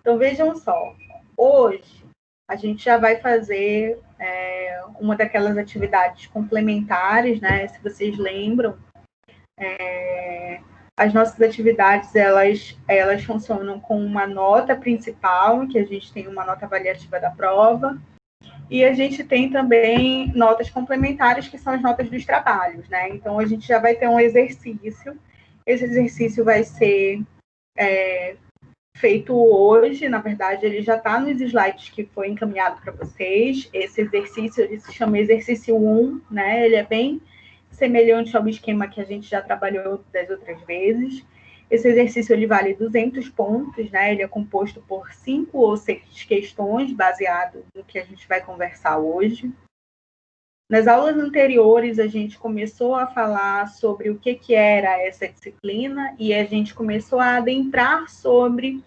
Então, vejam só, hoje a gente já vai fazer uma daquelas atividades complementares, né? Se vocês lembram, as nossas atividades, elas funcionam com uma nota principal, que a gente tem uma nota avaliativa da prova, e a gente tem também notas complementares, que são as notas dos trabalhos, né? Então, a gente já vai ter um exercício. Esse exercício vai ser feito hoje, na verdade, ele já está nos slides que foi encaminhado para vocês. Esse exercício, ele se chama exercício 1, né? Ele é bem semelhante ao esquema que a gente já trabalhou das outras vezes. Esse exercício, ele vale 200 pontos, né? Ele é composto por 5 ou 6 questões, baseado no que a gente vai conversar hoje. Nas aulas anteriores, a gente começou a falar sobre o que era essa disciplina e a gente começou a adentrar sobre,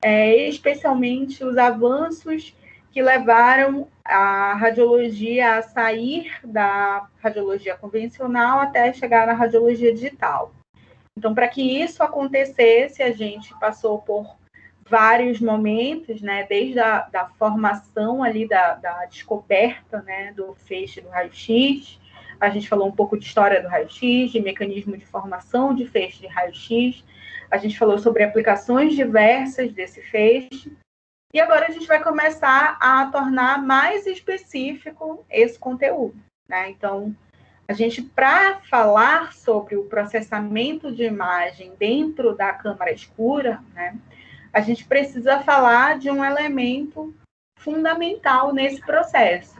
especialmente, os avanços que levaram a radiologia a sair da radiologia convencional até chegar na radiologia digital. Então, para que isso acontecesse, a gente passou por vários momentos, né, desde a formação ali da descoberta, né, do feixe do raio-x. A gente falou um pouco de história do raio-x, de mecanismo de formação de feixe de raio-x. A gente falou sobre aplicações diversas desse feixe. E agora a gente vai começar a tornar mais específico esse conteúdo, né? Então, a gente, para falar sobre o processamento de imagem dentro da câmara escura, né, a gente precisa falar de um elemento fundamental nesse processo.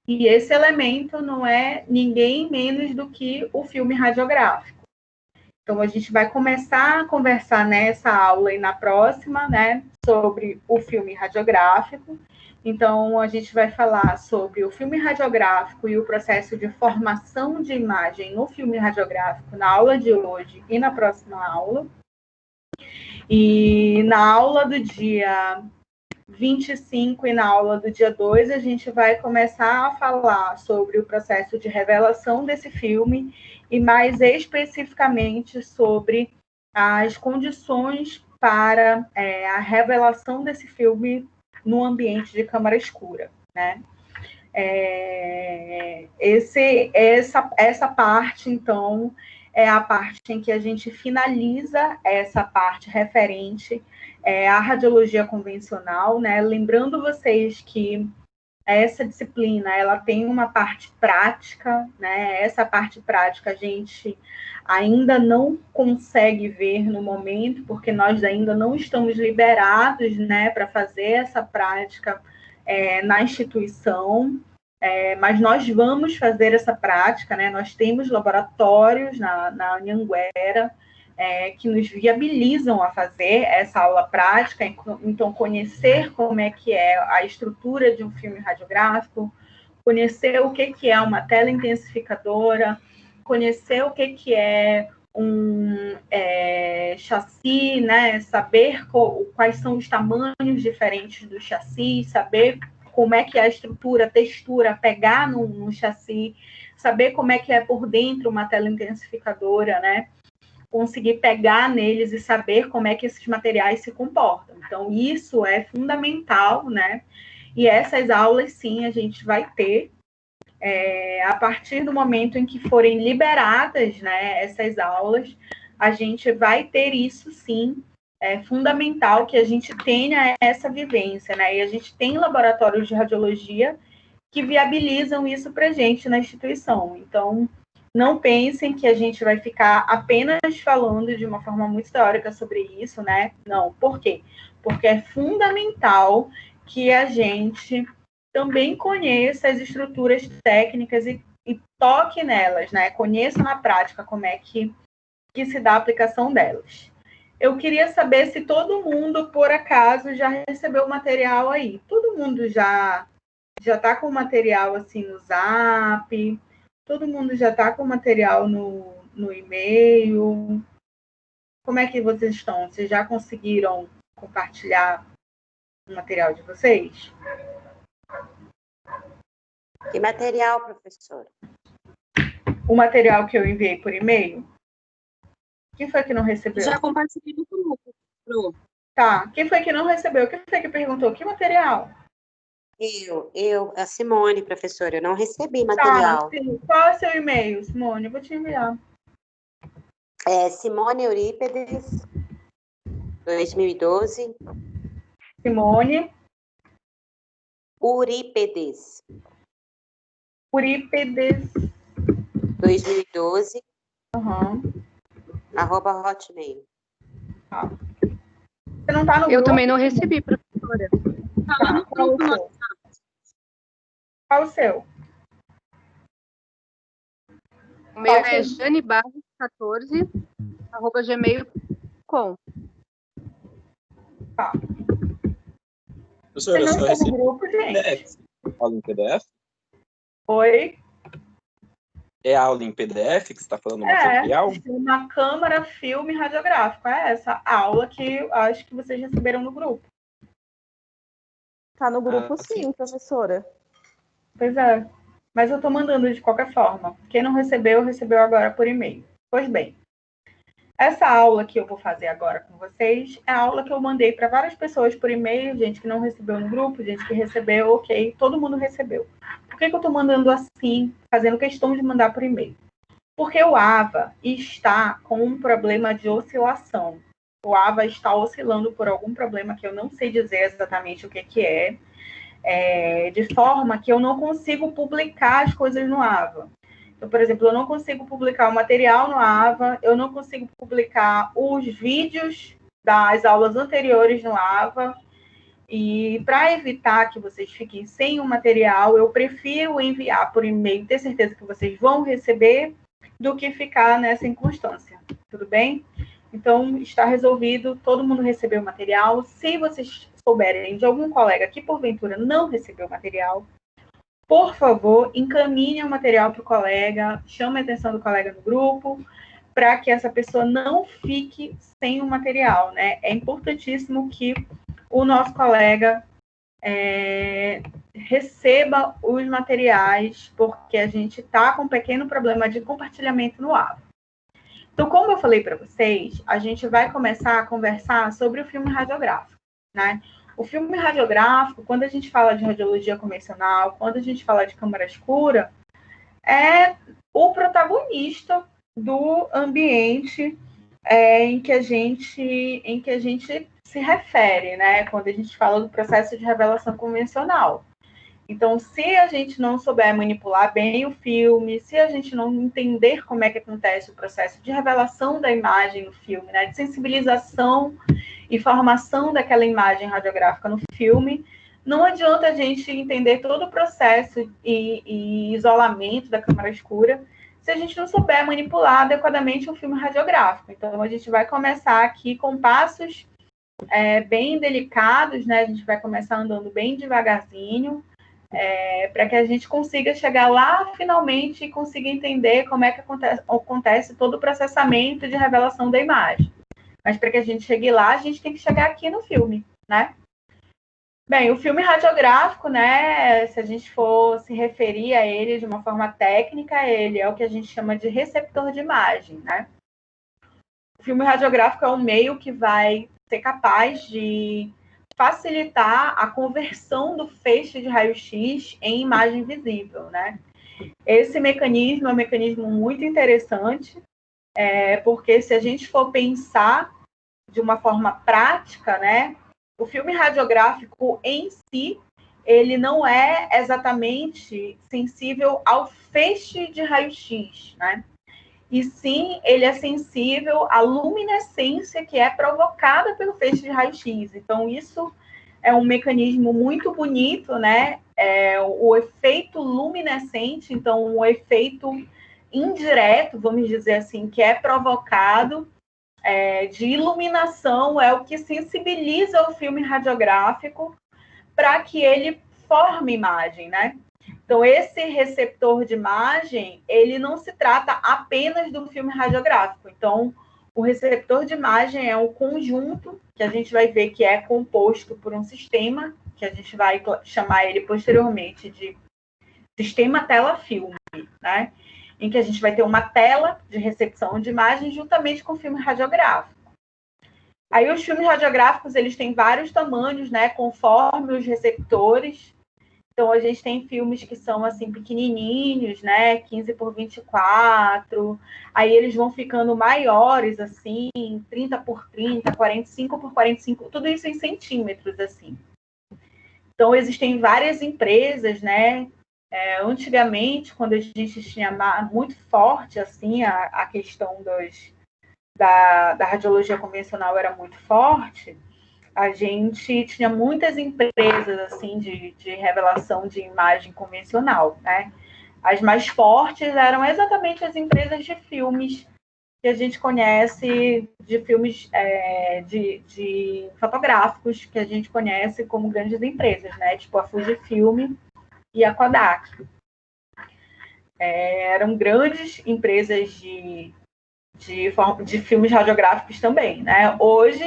E esse elemento não é ninguém menos do que o filme radiográfico. Então, a gente vai começar a conversar nessa aula e na próxima, né, sobre o filme radiográfico. Então, a gente vai falar sobre o filme radiográfico e o processo de formação de imagem no filme radiográfico na aula de hoje e na próxima aula. E na aula do dia 25 e na aula do dia 2, a gente vai começar a falar sobre o processo de revelação desse filme e, mais especificamente, sobre as condições para a revelação desse filme no ambiente de câmara escura, né? Essa parte, então, é a parte em que a gente finaliza essa parte referente à radiologia convencional, né? Lembrando vocês que essa disciplina, ela tem uma parte prática, né? Essa parte prática a gente ainda não consegue ver no momento, porque nós ainda não estamos liberados, né, para fazer essa prática na instituição. Mas nós vamos fazer essa prática, né? Nós temos laboratórios na Anhanguera que nos viabilizam a fazer essa aula prática, então conhecer como é que é a estrutura de um filme radiográfico, conhecer o que é uma tela intensificadora, conhecer o que é um chassi, né? Saber quais são os tamanhos diferentes do chassi, saber como é que é a estrutura, a textura, pegar no chassi, saber como é que é por dentro uma tela intensificadora, né? Conseguir pegar neles e saber como é que esses materiais se comportam. Então, isso é fundamental, né? E essas aulas, sim, a gente vai ter a partir do momento em que forem liberadas, né, essas aulas, a gente vai ter isso, sim. É fundamental que a gente tenha essa vivência, né? E a gente tem laboratórios de radiologia que viabilizam isso para a gente na instituição. Então, não pensem que a gente vai ficar apenas falando de uma forma muito teórica sobre isso, né? Não. Por quê? Porque é fundamental que a gente também conheça as estruturas técnicas e toque nelas, né? Conheça na prática como é que se dá a aplicação delas. Eu queria saber se todo mundo, por acaso, já recebeu o material aí. Todo mundo já está com o material assim no Zap? Todo mundo já está com o material no e-mail? Como é que vocês estão? Vocês já conseguiram compartilhar o material de vocês? Que material, professora? O material que eu enviei por e-mail? Quem foi que não recebeu? Já compartilhei no grupo, Pro. Tá. Quem foi que não recebeu? Quem foi que perguntou? Que material? A Simone, professora, eu não recebi Tá. material. Sim. Qual é o seu e-mail, Simone? Eu vou te enviar. Simone Eurípedes, 2012. Simone Eurípedes, Eurípedes. 2012, Aham. @hotmail. Tá. Você não tá no Eu grupo? também não recebi, professora. Tá. Qual o seu? Qual o seu? O meu Qual é o seu? janebarros14, @gmail.com. Tá. Professora, Você eu não só está no recebi grupo, gente? PDF. Aula em PDF? Oi? É aula em PDF que você está falando É, material? uma câmara, filme radiográfico. É essa aula que eu acho que vocês receberam no grupo. Tá no grupo, sim. sim, professora. Pois é. Mas eu estou mandando de qualquer forma. Quem não recebeu, recebeu agora por e-mail. Pois bem, essa aula que eu vou fazer agora com vocês é a aula que eu mandei para várias pessoas por e-mail, gente que não recebeu no grupo, gente que recebeu, ok, todo mundo recebeu. Por que eu estou mandando assim, fazendo questão de mandar por e-mail? Porque o AVA está com um problema de oscilação. O AVA está oscilando por algum problema que eu não sei dizer exatamente o que é, de forma que eu não consigo publicar as coisas no AVA. Então, por exemplo, eu não consigo publicar o material no AVA, eu não consigo publicar os vídeos das aulas anteriores no AVA, e para evitar que vocês fiquem sem o material, eu prefiro enviar por e-mail, ter certeza que vocês vão receber, do que ficar nessa inconstância. Tudo bem? Então, está resolvido, todo mundo recebeu o material. Se vocês souberem de algum colega que, porventura, não recebeu o material, por favor, encaminhe o material para o colega, chame a atenção do colega no grupo, para que essa pessoa não fique sem o material, né? É importantíssimo que o nosso colega receba os materiais, porque a gente está com um pequeno problema de compartilhamento no AVA. Então, como eu falei para vocês, a gente vai começar a conversar sobre o filme radiográfico, né? O filme radiográfico, quando a gente fala de radiologia convencional, quando a gente fala de câmara escura, é o protagonista do ambiente em que a gente se refere, né? Quando a gente fala do processo de revelação convencional. Então, se a gente não souber manipular bem o filme, se a gente não entender como é que acontece o processo de revelação da imagem no filme, né, de sensibilização e formação daquela imagem radiográfica no filme, não adianta a gente entender todo o processo e isolamento da câmara escura se a gente não souber manipular adequadamente o filme radiográfico. Então, a gente vai começar aqui com passos bem delicados, né? A gente vai começar andando bem devagarzinho, para que a gente consiga chegar lá finalmente e consiga entender como é que acontece todo o processamento de revelação da imagem. Mas para que a gente chegue lá, a gente tem que chegar aqui no filme, né? Bem, o filme radiográfico, né, se a gente for se referir a ele de uma forma técnica, ele é o que a gente chama de receptor de imagem, né? O filme radiográfico é um meio que vai ser capaz de facilitar a conversão do feixe de raio-x em imagem visível, né? Esse mecanismo é um mecanismo muito interessante, porque se a gente for pensar de uma forma prática, né, o filme radiográfico em si, ele não é exatamente sensível ao feixe de raio-x, né? E sim, ele é sensível à luminescência que é provocada pelo feixe de raio-x. Então, isso é um mecanismo muito bonito, né? O efeito luminescente, então, o efeito indireto, vamos dizer assim, que é provocado de iluminação, é o que sensibiliza o filme radiográfico para que ele forme imagem, né? Então, esse receptor de imagem, ele não se trata apenas do filme radiográfico. Então, o receptor de imagem é um conjunto que a gente vai ver que é composto por um sistema, que a gente vai chamar ele posteriormente de sistema tela-filme, né? Em que a gente vai ter uma tela de recepção de imagem juntamente com o filme radiográfico. Aí os filmes radiográficos, eles têm vários tamanhos, né, conforme os receptores. Então, a gente tem filmes que são, assim, pequenininhos, né, 15 por 24, aí eles vão ficando maiores, assim, 30 por 30, 45 por 45, tudo isso em centímetros, assim. Então, existem várias empresas, né, antigamente, quando a gente tinha muito forte, assim, a questão da radiologia convencional era muito forte, a gente tinha muitas empresas assim de revelação de imagem convencional, né? As mais fortes eram exatamente as empresas de filmes que a gente conhece, de filmes de fotográficos, que a gente conhece como grandes empresas, né? Tipo a Fujifilm e a Kodak. Eram grandes empresas de filmes radiográficos também, né? Hoje,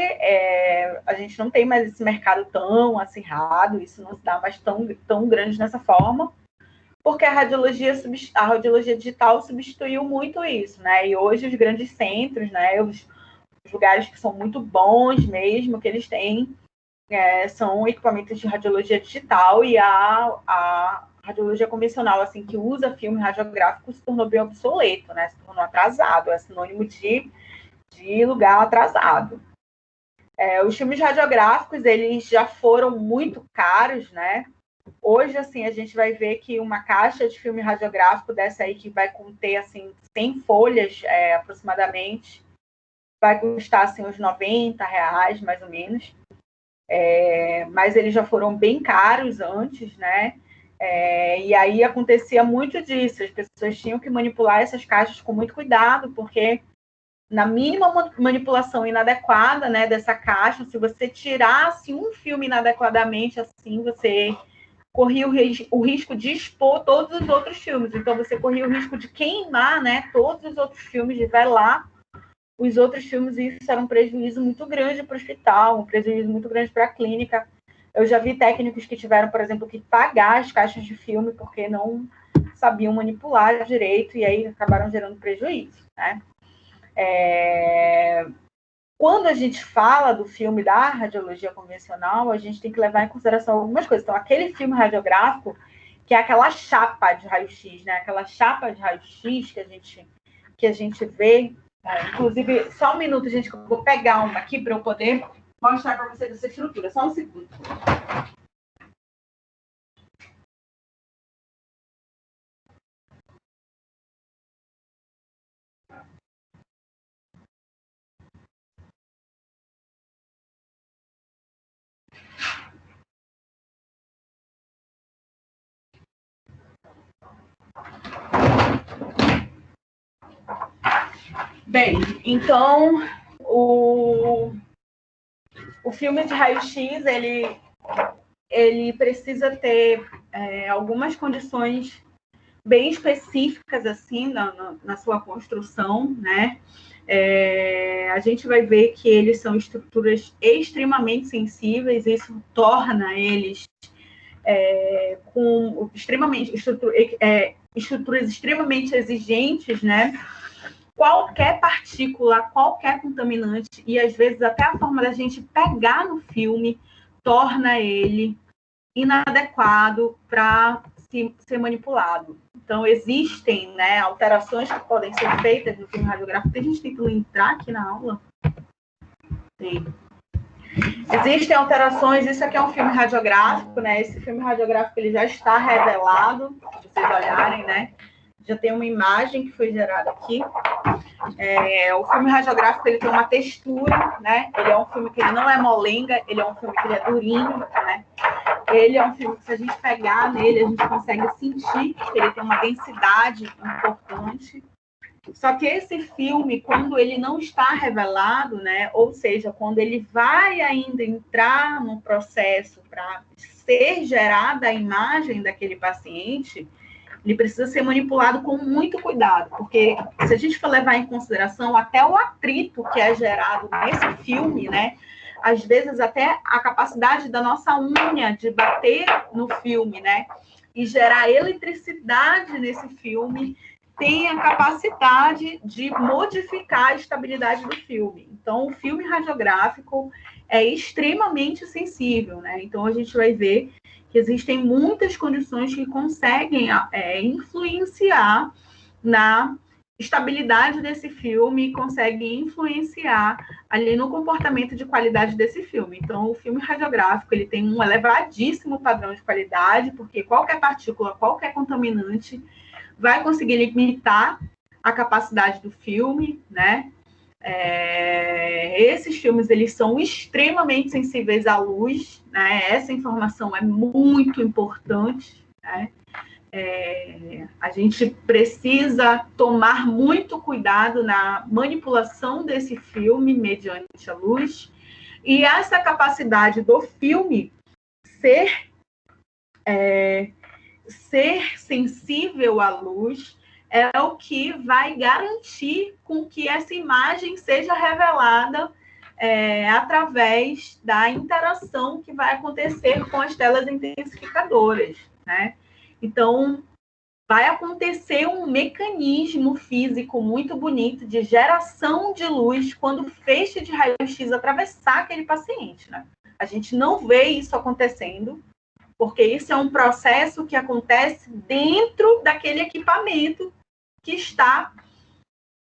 a gente não tem mais esse mercado tão acirrado, isso não se dá mais tão grande dessa forma, porque a radiologia digital substituiu muito isso, né? E hoje os grandes centros, né, os lugares que são muito bons mesmo, que eles têm, são equipamentos de radiologia digital, e a radiologia convencional, assim, que usa filme radiográfico, se tornou bem obsoleto, né? Se tornou atrasado, é sinônimo de lugar atrasado. Os filmes radiográficos, eles já foram muito caros, né? Hoje, assim, a gente vai ver que uma caixa de filme radiográfico dessa aí, que vai conter, assim, 100 folhas, aproximadamente, vai custar, assim, uns R$90, mais ou menos. Mas eles já foram bem caros antes, né? E aí acontecia muito disso, as pessoas tinham que manipular essas caixas com muito cuidado, porque na mínima manipulação inadequada, né, dessa caixa, se você tirasse um filme inadequadamente, assim, você corria o risco de expor todos os outros filmes. Então, você corria o risco de queimar, né, todos os outros filmes, de velar os outros filmes, e isso era um prejuízo muito grande para o hospital, um prejuízo muito grande para a clínica. Eu já vi técnicos que tiveram, por exemplo, que pagar as caixas de filme porque não sabiam manipular direito, e aí acabaram gerando prejuízo, né? Quando a gente fala do filme da radiologia convencional, a gente tem que levar em consideração algumas coisas. Então, aquele filme radiográfico, que é aquela chapa de raio-x, né? Aquela chapa de raio-x que a gente vê. Inclusive, só um minuto, gente, que eu vou pegar uma aqui para eu poder mostrar para vocês essa estrutura. Só um segundo. Bem, então, o filme de raio-x, ele precisa ter algumas condições bem específicas, assim, na sua construção, né? A gente vai ver que eles são estruturas extremamente sensíveis, isso torna eles com estruturas extremamente exigentes, né? Qualquer partícula, qualquer contaminante, e às vezes até a forma da gente pegar no filme torna ele inadequado para ser manipulado. Então, existem, né, alterações que podem ser feitas no filme radiográfico. A gente tem que entrar aqui na aula? Sim. Existem alterações, isso aqui é um filme radiográfico, né? Esse filme radiográfico ele já está revelado, se vocês olharem, né? Já tem uma imagem que foi gerada aqui. O filme radiográfico ele tem uma textura, né? Ele é um filme que ele não é molenga, ele é um filme que ele é durinho, né? Ele é um filme que, se a gente pegar nele, a gente consegue sentir que ele tem uma densidade importante. Só que esse filme, quando ele não está revelado, né? Ou seja, quando ele vai ainda entrar no processo para ser gerada a imagem daquele paciente, ele precisa ser manipulado com muito cuidado, porque se a gente for levar em consideração até o atrito que é gerado nesse filme, né? Às vezes até a capacidade da nossa unha de bater no filme, né? E gerar eletricidade nesse filme, tem a capacidade de modificar a estabilidade do filme. Então, o filme radiográfico é extremamente sensível, né? Então, a gente vai ver que existem muitas condições que conseguem influenciar na estabilidade desse filme, conseguem influenciar ali no comportamento de qualidade desse filme. Então, o filme radiográfico ele tem um elevadíssimo padrão de qualidade, porque qualquer partícula, qualquer contaminante vai conseguir limitar a capacidade do filme, né? Esses filmes eles são extremamente sensíveis à luz, né? Essa informação é muito importante, né? A gente precisa tomar muito cuidado na manipulação desse filme mediante a luz, e essa capacidade do filme ser sensível à luz é o que vai garantir com que essa imagem seja revelada através da interação que vai acontecer com as telas intensificadoras, né? Então, vai acontecer um mecanismo físico muito bonito de geração de luz quando o feixe de raio-x atravessar aquele paciente, né? A gente não vê isso acontecendo, porque isso é um processo que acontece dentro daquele equipamento que está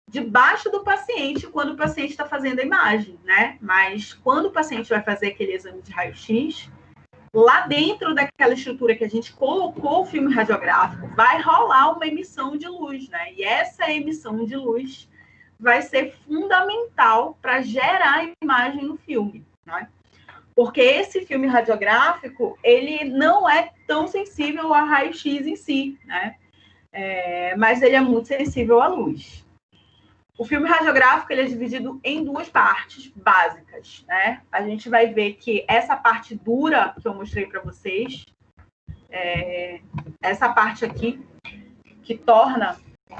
debaixo do paciente quando o paciente está fazendo a imagem, né? Mas quando o paciente vai fazer aquele exame de raio-x, lá dentro daquela estrutura que a gente colocou o filme radiográfico, vai rolar uma emissão de luz, né? E essa emissão de luz vai ser fundamental para gerar a imagem no filme, né? Porque esse filme radiográfico, ele não é tão sensível a raio-x em si, né? Mas ele é muito sensível à luz. O filme radiográfico ele é dividido em duas partes básicas, né? A gente vai ver que essa parte dura que eu mostrei para vocês, essa parte aqui, que torna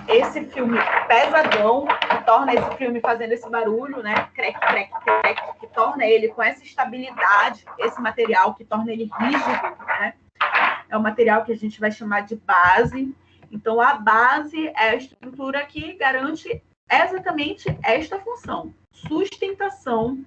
esse filme pesadão, que torna esse filme fazendo esse barulho, né? Crec, crec, crec, que torna ele com essa estabilidade, esse material que torna ele rígido, né? É um material que a gente vai chamar de base. Então, a base é a estrutura que garante exatamente esta função, sustentação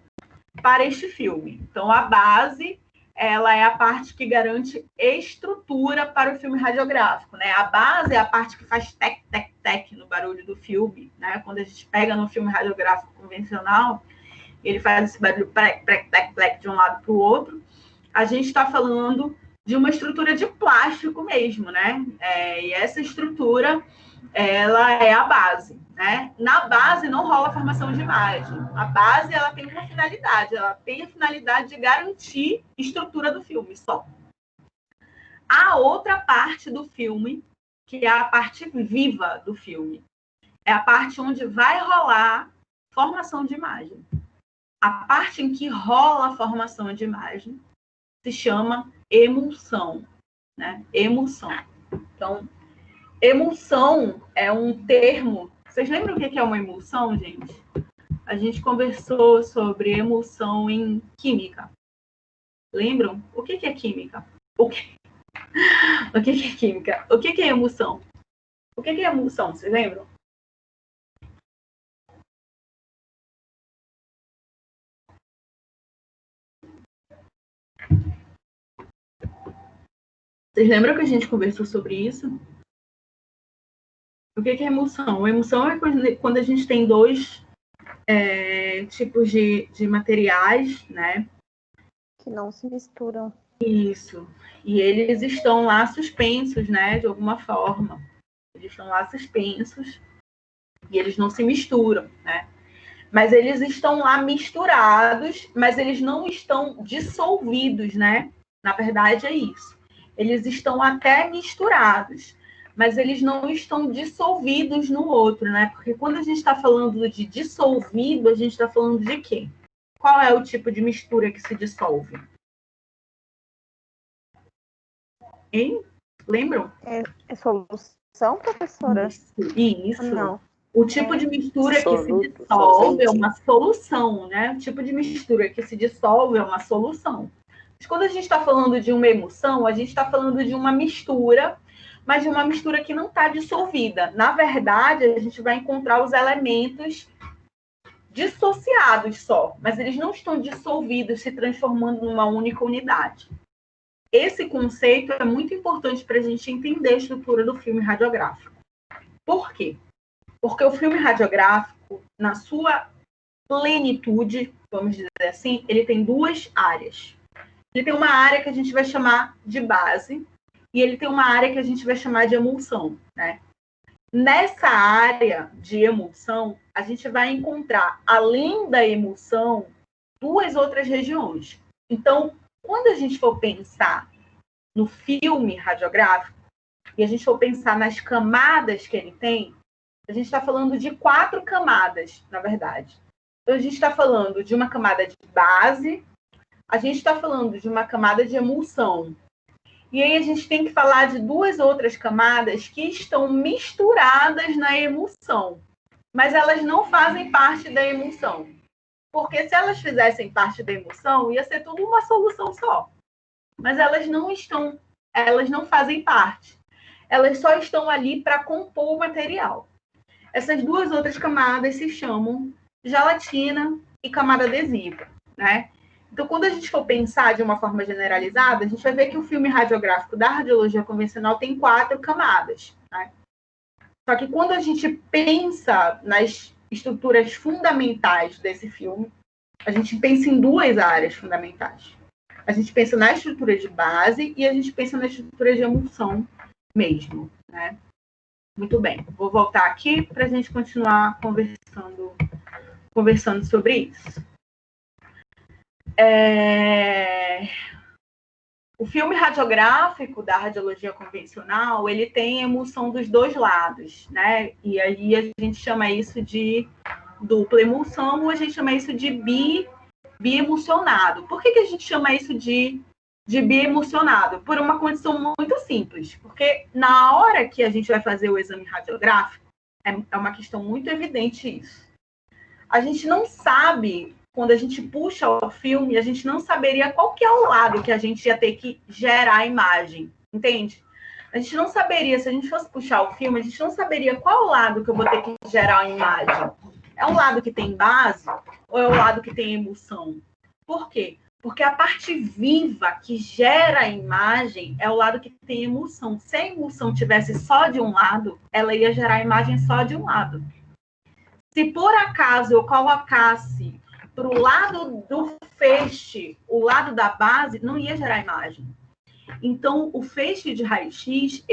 para este filme. Então, a base, ela é a parte que garante estrutura para o filme radiográfico, né? A base é a parte que faz tec, tec, tec no barulho do filme, né? Quando a gente pega no filme radiográfico convencional, ele faz esse barulho plec, plec, plec, plec, de um lado para o outro. A gente está falando de uma estrutura de plástico mesmo, né? E essa estrutura, ela é a base, né? Na base não rola formação de imagem. A base, ela tem uma finalidade, ela tem a finalidade de garantir a estrutura do filme só. A outra parte do filme, que é a parte viva do filme, é a parte onde vai rolar formação de imagem. A parte em que rola a formação de imagem se chama emulsão, né? Emulsão. Então, emulsão é um termo. Vocês lembram o que é uma emulsão, gente? A gente conversou sobre emulsão em química. Lembram? O que é química? O que é química? O que é emulsão? O que é emulsão? Vocês lembram? Vocês lembram que a gente conversou sobre isso? O que é emulsão? A emulsão é quando a gente tem dois tipos de materiais, né? Que não se misturam. Isso. E eles estão lá suspensos, né? De alguma forma. Eles estão lá suspensos e eles não se misturam, né? Mas eles estão lá misturados, mas eles não estão dissolvidos, né? Na verdade, é isso. Eles estão até misturados, mas eles não estão dissolvidos no outro, né? Porque quando a gente está falando de dissolvido, a gente está falando de quê? Qual é o tipo de mistura que se dissolve? Hein? Lembram? É solução, professora? Isso. Não. O tipo de mistura que se dissolve é uma solução, né? O tipo de mistura que se dissolve é uma solução. Mas quando a gente está falando de uma emulsão, a gente está falando de uma mistura mas de uma mistura que não está dissolvida. Na verdade, a gente vai encontrar os elementos dissociados só, mas eles não estão dissolvidos, se transformando numa única unidade. Esse conceito é muito importante para a gente entender a estrutura do filme radiográfico. Por quê? Porque o filme radiográfico, na sua plenitude, vamos dizer assim, ele tem duas áreas. Ele tem uma área que a gente vai chamar de base e ele tem uma área que a gente vai chamar de emulsão, né? Nessa área de emulsão, a gente vai encontrar, além da emulsão, duas outras regiões. Então, quando a gente for pensar no filme radiográfico e a gente for pensar nas camadas que ele tem, a gente está falando de 4 camadas, na verdade. Então, a gente está falando de uma camada de base, a gente está falando de uma camada de emulsão. E aí a gente tem que falar de 2 outras camadas que estão misturadas na emulsão, mas elas não fazem parte da emulsão. Porque se elas fizessem parte da emulsão, ia ser tudo uma solução só. Mas elas não fazem parte. Elas só estão ali para compor o material. Essas 2 outras camadas se chamam gelatina e camada adesiva, né? Então, quando a gente for pensar de uma forma generalizada, a gente vai ver que o filme radiográfico da radiologia convencional tem 4 camadas, né? Só que quando a gente pensa nas estruturas fundamentais desse filme, a gente pensa em 2 áreas fundamentais. A gente pensa na estrutura de base e a gente pensa na estrutura de emulsão mesmo, né? Muito bem, vou voltar aqui para a gente continuar conversando sobre isso. O filme radiográfico da radiologia convencional, ele tem emulsão dos 2 lados, né? E aí a gente chama isso de dupla emulsão ou a gente chama isso de biemulsionado. Por que a gente chama isso de biemulsionado? Por uma condição muito simples, porque na hora que a gente vai fazer o exame radiográfico, é uma questão muito evidente isso. A gente não sabe, quando a gente puxa o filme, a gente não saberia qual que é o lado que a gente ia ter que gerar a imagem, entende? A gente não saberia, se a gente fosse puxar o filme, a gente não saberia qual é o lado que eu vou ter que gerar a imagem. É o lado que tem base ou é o lado que tem emulsão? Por quê? Porque a parte viva que gera a imagem é o lado que tem emulsão. Se a emulsão tivesse só de um lado, ela ia gerar a imagem só de um lado. Se por acaso eu colocasse para o lado do feixe, o lado da base, não ia gerar imagem. Então, o feixe de raio-x,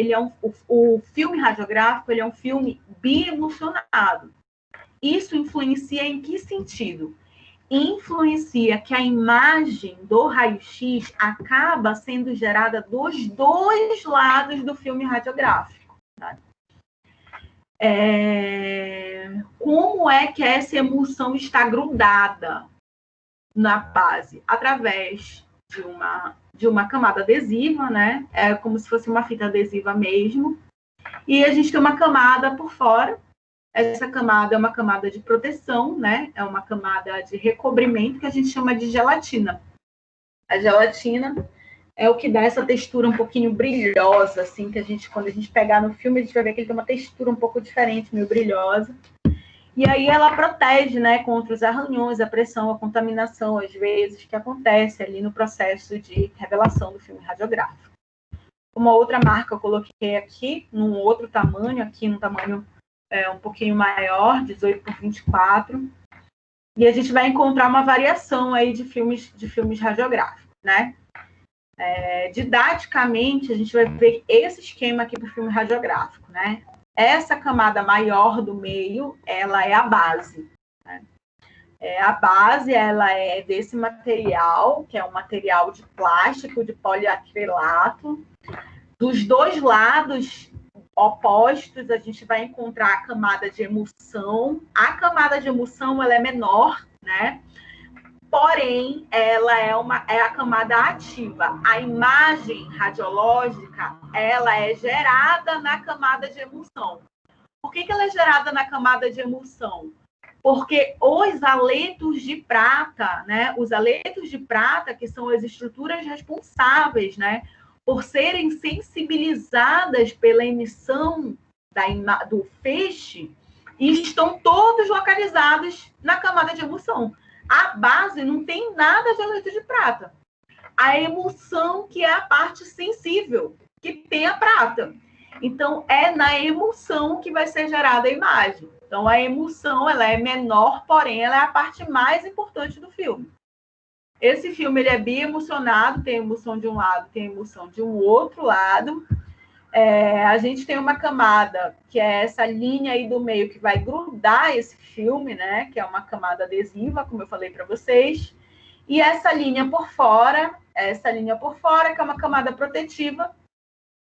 o filme radiográfico, ele é um filme biemulsionado. Isso influencia em que sentido? Influencia que a imagem do raio-x acaba sendo gerada dos 2 lados do filme radiográfico. Tá? Como é que essa emulsão está grudada na base? Através de uma camada adesiva, né? É como se fosse uma fita adesiva mesmo. E a gente tem uma camada por fora. Essa camada é uma camada de proteção, né? É uma camada de recobrimento que a gente chama de gelatina. A gelatina é o que dá essa textura um pouquinho brilhosa, assim, que quando a gente pegar no filme, a gente vai ver que ele tem uma textura um pouco diferente, meio brilhosa. E aí ela protege, né, contra os arranhões, a pressão, a contaminação, às vezes, que acontece ali no processo de revelação do filme radiográfico. Uma outra marca eu coloquei aqui, num outro tamanho, aqui num tamanho um pouquinho maior, 18 por 24. E a gente vai encontrar uma variação aí de filmes radiográficos, né? Didaticamente, a gente vai ver esse esquema aqui para o filme radiográfico, né? Essa camada maior do meio, ela é a base, né? A base, ela é desse material, que é um material de plástico, de poliacrilato. Dos 2 lados opostos, a gente vai encontrar a camada de emulsão. A camada de emulsão, ela é menor, né? Porém, ela é a camada ativa. A imagem radiológica, ela é gerada na camada de emulsão. Por que ela é gerada na camada de emulsão? Porque os aletos de prata, né? Os aletos de prata, que são as estruturas responsáveis, né, por serem sensibilizadas pela emissão do feixe, e estão todos localizados na camada de emulsão. A base não tem nada de azeite de prata. A emulsão que é a parte sensível, que tem a prata. Então, é na emulsão que vai ser gerada a imagem. Então, a emulsão ela é menor, porém, ela é a parte mais importante do filme. Esse filme ele é biemocionado, tem emulsão de um lado, tem emulsão de um outro lado. A gente tem uma camada, que é essa linha aí do meio, que vai grudar esse filme, né? Que é uma camada adesiva, como eu falei para vocês. E essa linha por fora, que é uma camada protetiva,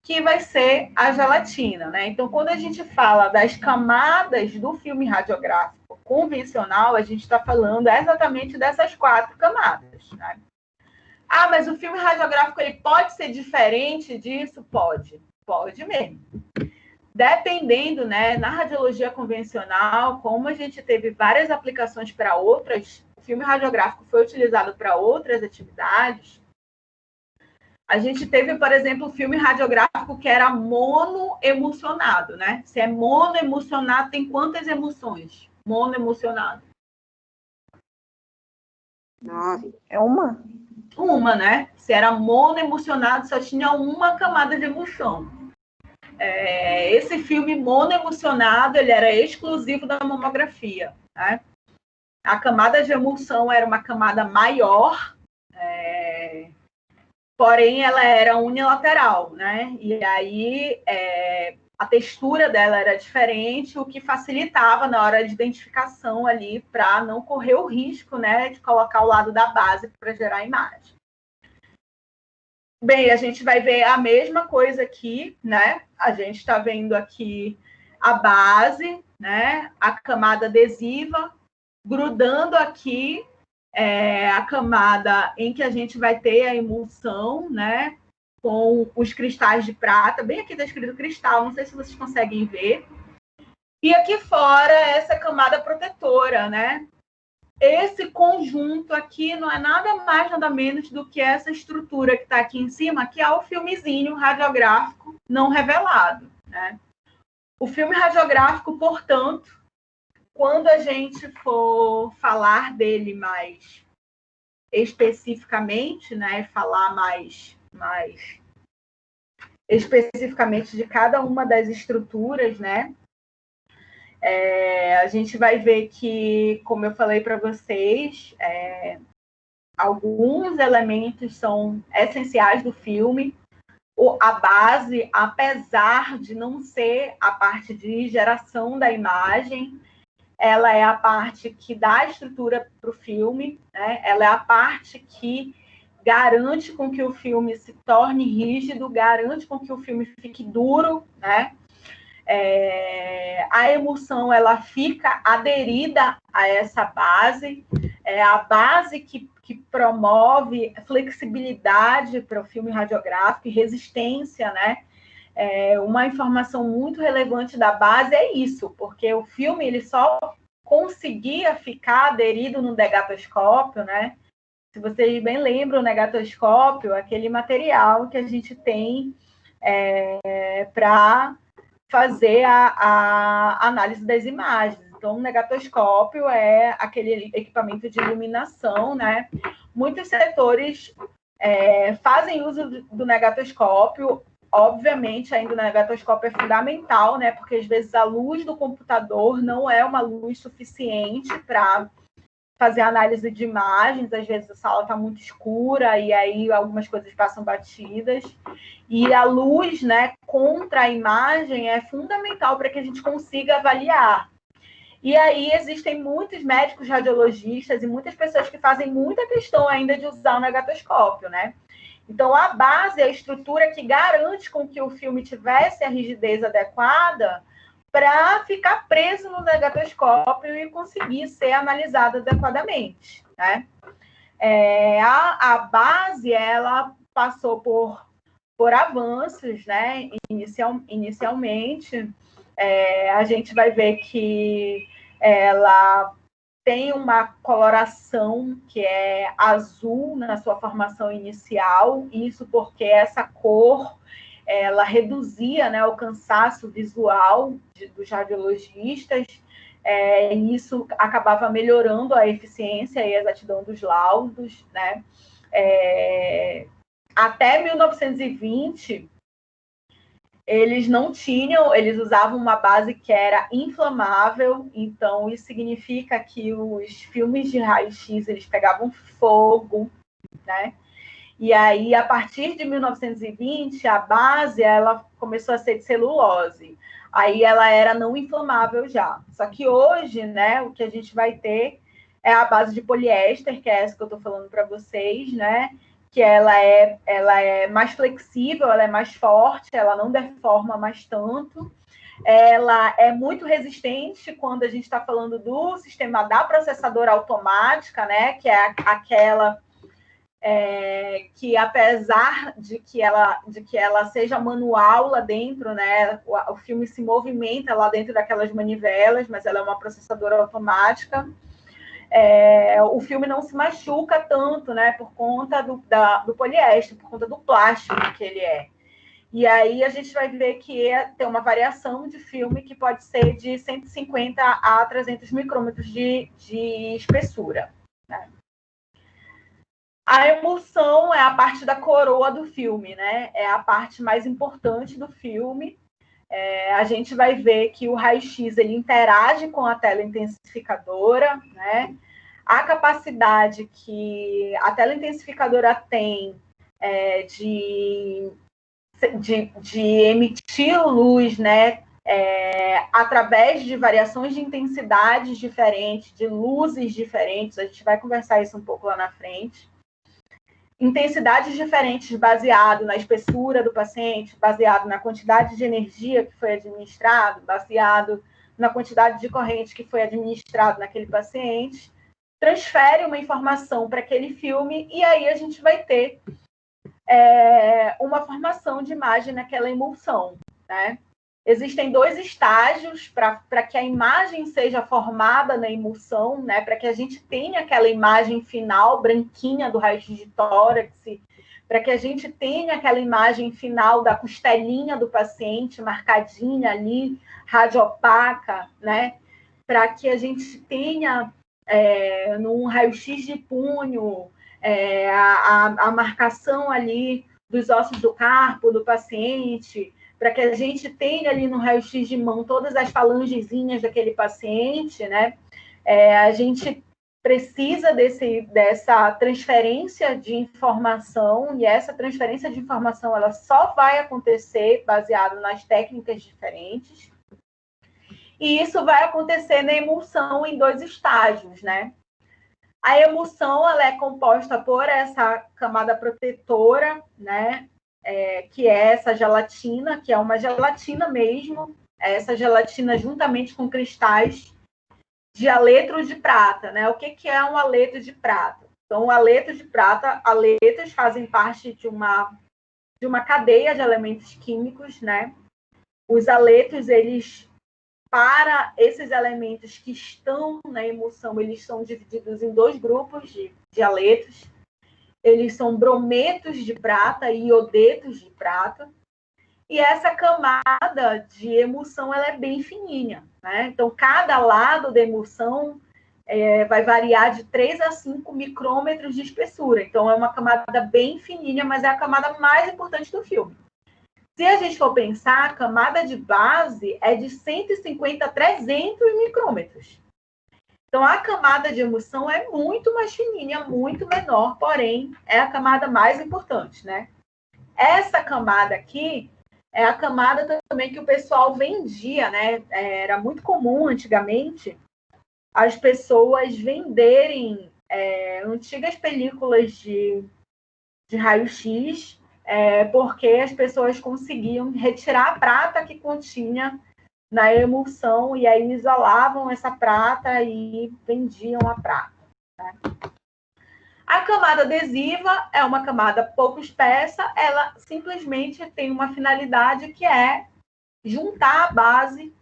que vai ser a gelatina, né? Então, quando a gente fala das camadas do filme radiográfico convencional, a gente está falando exatamente dessas 4 camadas, né? Ah, mas o filme radiográfico ele pode ser diferente disso? Pode mesmo. Dependendo, né, na radiologia convencional, como a gente teve várias aplicações para outras, o filme radiográfico foi utilizado para outras atividades. A gente teve, por exemplo, o filme radiográfico que era monoemulsionado, né? Se é monoemulsionado, tem quantas emulsões? Monoemulsionado. 9. É uma? Uma, né? Se era monoemulsionado, só tinha uma camada de emulsão. Esse filme monoemulsionado, ele era exclusivo da mamografia, né? A camada de emulsão era uma camada maior, porém ela era unilateral, né? E aí a textura dela era diferente, o que facilitava na hora de identificação ali para não correr o risco, né, de colocar o lado da base para gerar a imagem. Bem, a gente vai ver a mesma coisa aqui, né? A gente está vendo aqui a base, né? A camada adesiva, grudando aqui a camada em que a gente vai ter a emulsão, né? Com os cristais de prata. Bem aqui está escrito cristal, não sei se vocês conseguem ver. E aqui fora, essa camada protetora, né? Esse conjunto aqui não é nada mais, nada menos do que essa estrutura que está aqui em cima, que é o filmezinho radiográfico não revelado, né? O filme radiográfico, portanto, quando a gente for falar dele mais especificamente, né, falar mais especificamente de cada uma das estruturas, né, a gente vai ver que, como eu falei para vocês, alguns elementos são essenciais do filme. A base, apesar de não ser a parte de geração da imagem, ela é a parte que dá estrutura para o filme, né? Ela é a parte que garante com que o filme se torne rígido, garante com que o filme fique duro, né? A emulsão ela fica aderida a essa base, a base que promove flexibilidade para o filme radiográfico e resistência, né? Uma informação muito relevante da base é isso, porque o filme ele só conseguia ficar aderido no negatoscópio, né? Se vocês bem lembram, o negatoscópio é aquele material que a gente tem para fazer a análise das imagens. Então, o negatoscópio é aquele equipamento de iluminação, né? Muitos setores fazem uso do negatoscópio. Obviamente, ainda o negatoscópio é fundamental, né? Porque às vezes a luz do computador não é uma luz suficiente para fazer análise de imagens. Às vezes a sala está muito escura e aí algumas coisas passam batidas. E a luz, né, contra a imagem é fundamental para que a gente consiga avaliar. E aí existem muitos médicos radiologistas e muitas pessoas que fazem muita questão ainda de usar o negatoscópio, né? Então, a base é a estrutura que garante com que o filme tivesse a rigidez adequada para ficar preso no negatoscópio e conseguir ser analisado adequadamente, né? A base, ela passou por avanços, né? Inicialmente, a gente vai ver que ela tem uma coloração que é azul na sua formação inicial, isso porque essa cor ela reduzia, né, o cansaço visual dos radiologistas, e isso acabava melhorando a eficiência e a exatidão dos laudos, né? Até 1920, eles não tinham, eles usavam uma base que era inflamável, então isso significa que os filmes de raio-x eles pegavam fogo, né? E aí, a partir de 1920, a base ela começou a ser de celulose. Aí ela era não inflamável já. Só que hoje, né, o que a gente vai ter é a base de poliéster, que é essa que eu estou falando para vocês, né? Que ela é mais flexível, ela é mais forte, ela não deforma mais tanto. Ela é muito resistente quando a gente está falando do sistema da processadora automática, né? Que é aquela que apesar de que ela seja manual lá dentro, né, o filme se movimenta lá dentro daquelas manivelas, mas ela é uma processadora automática. O filme não se machuca tanto, né, por conta do poliéster, por conta do plástico que ele é. E aí a gente vai ver que tem uma variação de filme que pode ser de 150 a 300 micrômetros de espessura, né? A emulsão é a parte da coroa do filme, né? É a parte mais importante do filme. A gente vai ver que o raio-x ele interage com a tela intensificadora, né? A capacidade que a tela intensificadora tem de emitir luz, né? Através de variações de intensidades diferentes, de luzes diferentes. A gente vai conversar isso um pouco lá na frente. Intensidades diferentes baseado na espessura do paciente, baseado na quantidade de energia que foi administrado, baseado na quantidade de corrente que foi administrado naquele paciente, transfere uma informação para aquele filme e aí a gente vai ter uma formação de imagem naquela emulsão, né? Existem 2 estágios para que a imagem seja formada na emulsão, né? Para que a gente tenha aquela imagem final branquinha do raio-x de tórax, para que a gente tenha aquela imagem final da costelinha do paciente marcadinha ali, radiopaca, né? Para que a gente tenha num raio-x de punho a marcação ali dos ossos do carpo do paciente, para que a gente tenha ali no raio-x de mão todas as falangezinhas daquele paciente, né? A gente precisa dessa transferência de informação, e essa transferência de informação ela só vai acontecer baseado nas técnicas diferentes. E isso vai acontecer na emulsão em 2 estágios, né? A emulsão ela é composta por essa camada protetora, né? Que é essa gelatina, que é uma gelatina mesmo, essa gelatina juntamente com cristais de haleto de prata, né? O que é um haleto de prata? Então, o haleto de prata, haletos fazem parte de uma cadeia de elementos químicos, né? Os haletos, eles, para esses elementos que estão na emulsão, eles são divididos em 2 grupos de haletos. Eles são brometos de prata e iodetos de prata. E essa camada de emulsão ela é bem fininha, né? Então, cada lado da emulsão vai variar de 3 a 5 micrômetros de espessura. Então, é uma camada bem fininha, mas é a camada mais importante do filme. Se a gente for pensar, a camada de base é de 150 a 300 micrômetros. Então, a camada de emulsão é muito mais fininha, muito menor, porém, é a camada mais importante, né? Essa camada aqui é a camada também que o pessoal vendia, né? Era muito comum antigamente as pessoas venderem antigas películas de raio-x, porque as pessoas conseguiam retirar a prata que continha na emulsão e aí isolavam essa prata e vendiam a prata, né? A camada adesiva é uma camada pouco espessa, ela simplesmente tem uma finalidade que é juntar a base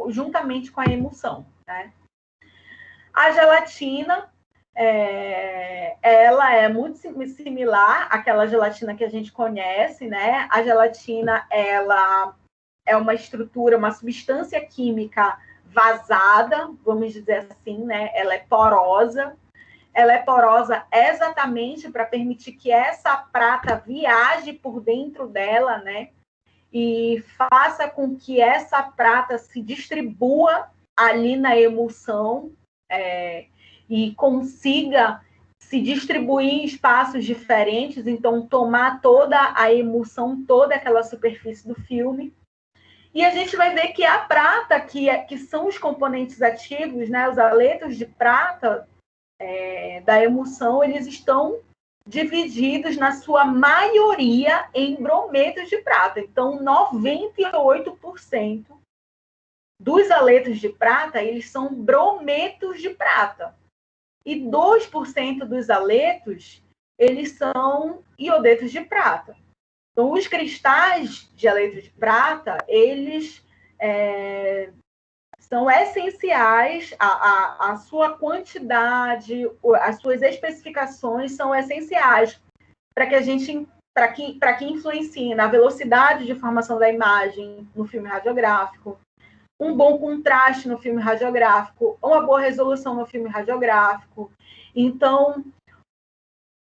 juntamente com a emulsão, né? A gelatina, ela é muito similar àquela gelatina que a gente conhece, né? A gelatina, ela é uma estrutura, uma substância química vazada, vamos dizer assim, né? Ela é porosa. Ela é porosa exatamente para permitir que essa prata viaje por dentro dela, né? E faça com que essa prata se distribua ali na emulsão, e consiga se distribuir em espaços diferentes, então tomar toda a emulsão, toda aquela superfície do filme. E a gente vai ver que a prata, que são os componentes ativos, né, os aletos de prata da emulsão, eles estão divididos, na sua maioria, em brometos de prata. Então, 98% dos aletos de prata, eles são brometos de prata. E 2% dos aletos, eles são iodetos de prata. Então, os cristais de aletos de prata, eles são essenciais, a sua quantidade, as suas especificações são essenciais para que influencie na velocidade de formação da imagem no filme radiográfico, um bom contraste no filme radiográfico, uma boa resolução no filme radiográfico. Então,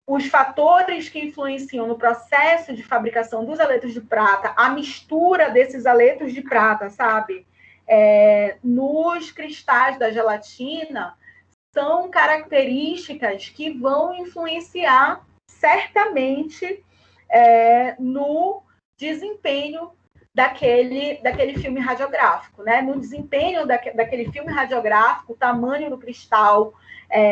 os fatores que influenciam no processo de fabricação dos aletos de prata, a mistura desses aletos de prata, sabe? Nos cristais da gelatina, são características que vão influenciar certamente no desempenho daquele filme radiográfico, né? No desempenho daquele filme radiográfico, o tamanho do cristal,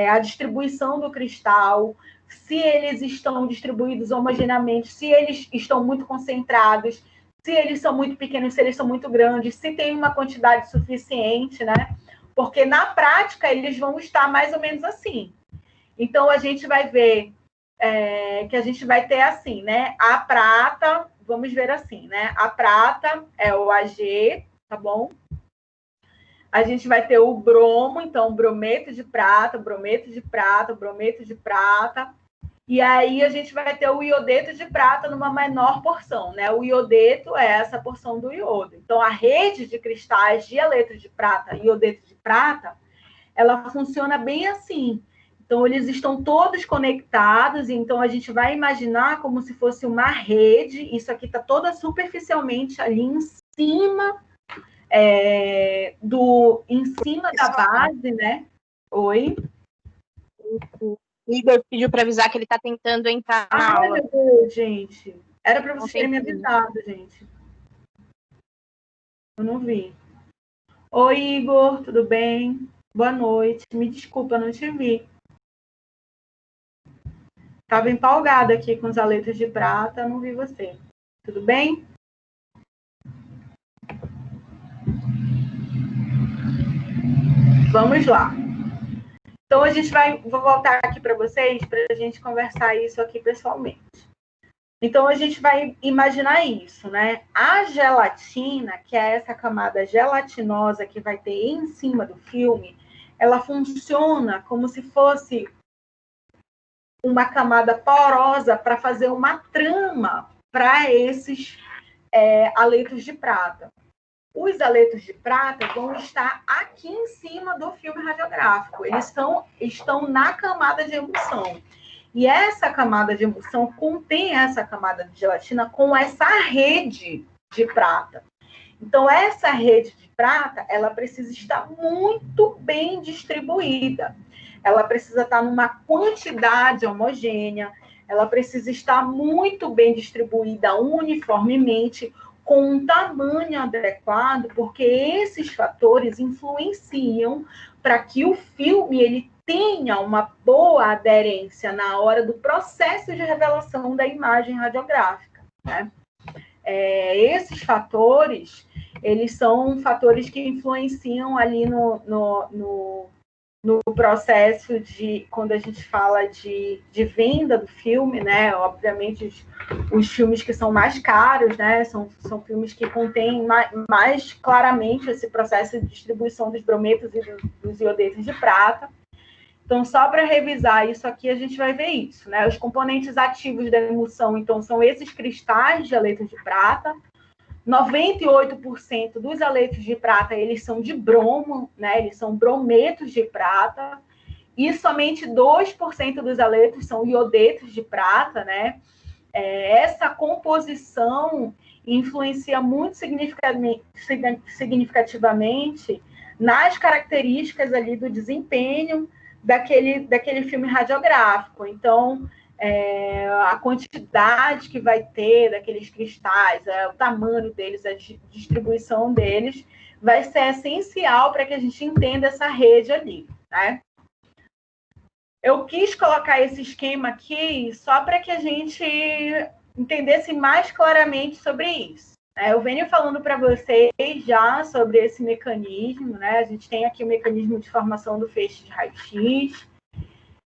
a distribuição do cristal, se eles estão distribuídos homogeneamente, se eles estão muito concentrados, se eles são muito pequenos, se eles são muito grandes, se tem uma quantidade suficiente, né? Porque na prática eles vão estar mais ou menos assim. Então a gente vai ver que a gente vai ter assim, né? A prata, vamos ver assim, né? A prata é o Ag, tá bom? A gente vai ter o bromo, então brometo de prata, brometo de prata, brometo de prata. E aí a gente vai ter o iodeto de prata numa menor porção, né? O iodeto é essa porção do iodo. Então, a rede de cristais de aleto de prata e iodeto de prata, ela funciona bem assim. Então, eles estão todos conectados, então a gente vai imaginar como se fosse uma rede. Isso aqui está toda superficialmente ali em cima, em cima da base, né? Oi? O Igor pediu para avisar que ele está tentando entrar na aula. Meu Deus, gente. Era para vocês terem me avisado, gente. Eu não vi. Oi, Igor, tudo bem? Boa noite. Me desculpa, não te vi. Estava empolgada aqui com os aletos de prata, não vi você. Tudo bem? Vamos lá. Então, vou voltar aqui para vocês, para a gente conversar isso aqui pessoalmente. Então, a gente vai imaginar isso, né? A gelatina, que é essa camada gelatinosa que vai ter em cima do filme, ela funciona como se fosse uma camada porosa para fazer uma trama para esses aletos de prata. Os aletos de prata vão estar aqui em cima do filme radiográfico. Eles estão na camada de emulsão. E essa camada de emulsão contém essa camada de gelatina com essa rede de prata. Então, essa rede de prata, ela precisa estar muito bem distribuída. Ela precisa estar numa quantidade homogênea. Ela precisa estar muito bem distribuída uniformemente, com um tamanho adequado, porque esses fatores influenciam para que o filme ele tenha uma boa aderência na hora do processo de revelação da imagem radiográfica, né? Esses fatores, eles são fatores que influenciam ali no processo de, quando a gente fala de venda do filme, né? Obviamente, os filmes que são mais caros, né? São filmes que contêm mais claramente esse processo de distribuição dos brometos e dos iodetos de prata. Então, só para revisar isso aqui, a gente vai ver isso, né? Os componentes ativos da emulsão, então, são esses cristais de aletos de prata. 98% dos aletos de prata, eles são de bromo, né? Eles são brometos de prata. E somente 2% dos aletos são iodetos de prata, né? Essa composição influencia muito significativamente nas características ali do desempenho daquele filme radiográfico. Então, a quantidade que vai ter daqueles cristais, o tamanho deles, a distribuição deles, vai ser essencial para que a gente entenda essa rede ali, né? Eu quis colocar esse esquema aqui só para que a gente entendesse mais claramente sobre isso. Eu venho falando para vocês já sobre esse mecanismo, né? A gente tem aqui o mecanismo de formação do feixe de raio-x.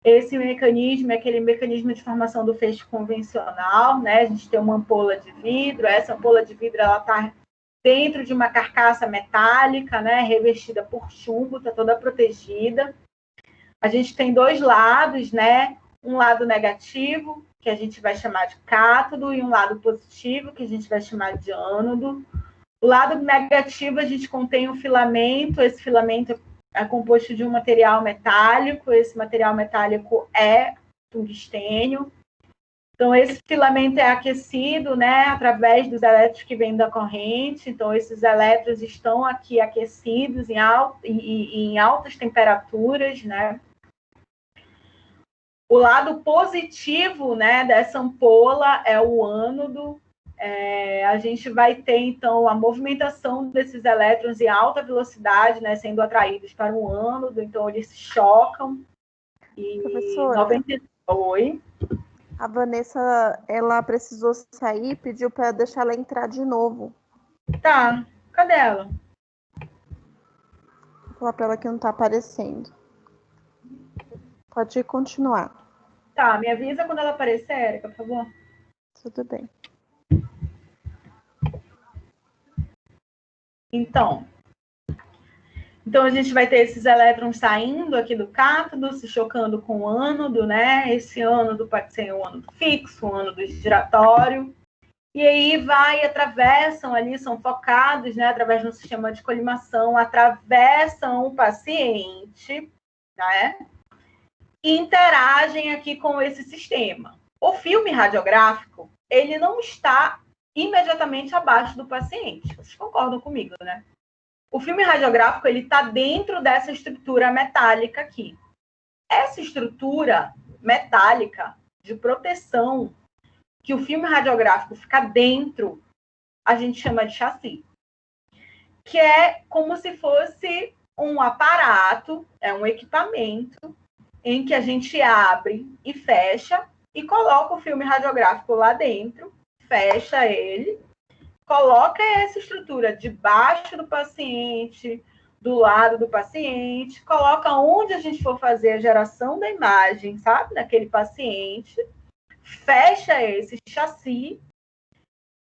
Esse mecanismo é aquele mecanismo de formação do feixe convencional, né? A gente tem uma ampola de vidro. Essa ampola de vidro ela está dentro de uma carcaça metálica, né? Revestida por chumbo, está toda protegida. A gente tem dois lados, né? Um lado negativo, que a gente vai chamar de cátodo, e um lado positivo, que a gente vai chamar de ânodo. O lado negativo, a gente contém um filamento. Esse filamento é composto de um material metálico. Esse material metálico é tungstênio. Então, esse filamento é aquecido, né, através dos elétrons que vêm da corrente. Então, esses elétrons estão aqui aquecidos em altas temperaturas, né? O lado positivo, né, dessa ampola é o ânodo. A gente vai ter, então, a movimentação desses elétrons em alta velocidade, né, sendo atraídos para o ânodo. Então, eles se chocam. E Professora, Oi. a Vanessa, ela precisou sair, pediu para deixar ela entrar de novo. Tá, cadê ela? Vou falar para ela que não está aparecendo. Pode continuar. Tá, me avisa quando ela aparecer, Érica, por favor. Tudo bem. Então, a gente vai ter esses elétrons saindo aqui do cátodo, se chocando com o ânodo, né? Esse ânodo pode ser um ânodo fixo, um ânodo giratório. E aí atravessam ali, são focados, né? Através de um sistema de colimação, atravessam o paciente, né? E interagem aqui com esse sistema. O filme radiográfico, ele não está imediatamente abaixo do paciente. Vocês concordam comigo, né? O filme radiográfico, ele está dentro dessa estrutura metálica aqui. Essa estrutura metálica de proteção, que o filme radiográfico fica dentro, a gente chama de chassi. Que é como se fosse um aparato, um equipamento, em que a gente abre e fecha e coloca o filme radiográfico lá dentro, fecha ele, coloca essa estrutura debaixo do paciente, do lado do paciente, coloca onde a gente for fazer a geração da imagem, sabe, daquele paciente, fecha esse chassi,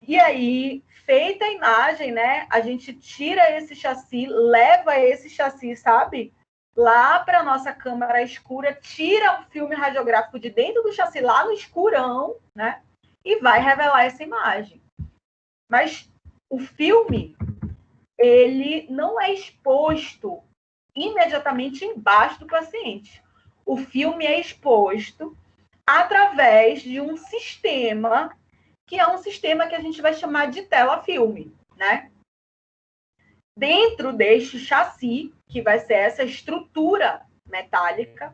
e aí, feita a imagem, né, a gente tira esse chassi, leva esse chassi, sabe, lá para a nossa câmara escura, tira o filme radiográfico de dentro do chassi, lá no escurão, né? E vai revelar essa imagem. Mas o filme, ele não é exposto imediatamente embaixo do paciente. O filme é exposto através de um sistema, que é um sistema que a gente vai chamar de tela-filme, né? Dentro deste chassi, que vai ser essa estrutura metálica,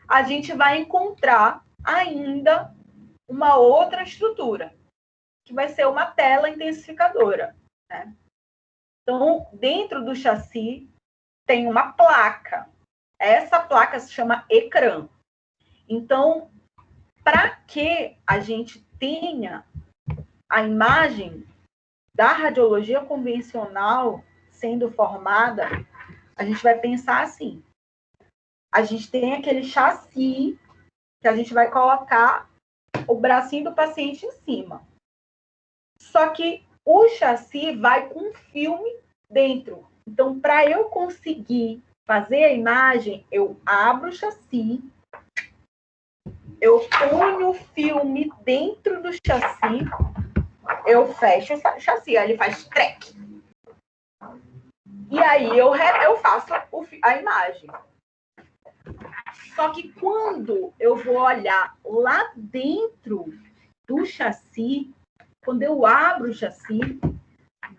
a gente vai encontrar ainda uma outra estrutura, que vai ser uma tela intensificadora, né? Então, dentro do chassi tem uma placa. Essa placa se chama ecrã. Então, para que a gente tenha a imagem da radiologia convencional sendo formada, a gente vai pensar assim. A gente tem aquele chassi que a gente vai colocar o bracinho do paciente em cima. Só que o chassi vai com um filme dentro. Então, para eu conseguir fazer a imagem, eu abro o chassi, eu ponho o filme dentro do chassi, eu fecho o chassi, aí ele faz trek. E aí eu faço a imagem. Só que quando eu vou olhar lá dentro do chassi, quando eu abro o chassi,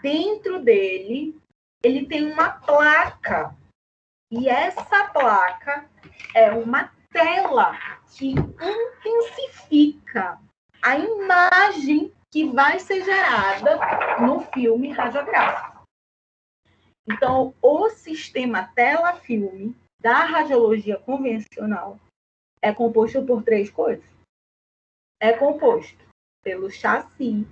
dentro dele, ele tem uma placa. E essa placa é uma tela que intensifica a imagem que vai ser gerada no filme radiográfico. Então, o sistema tela-filme da radiologia convencional é composto por 3 coisas. É composto pelo chassi,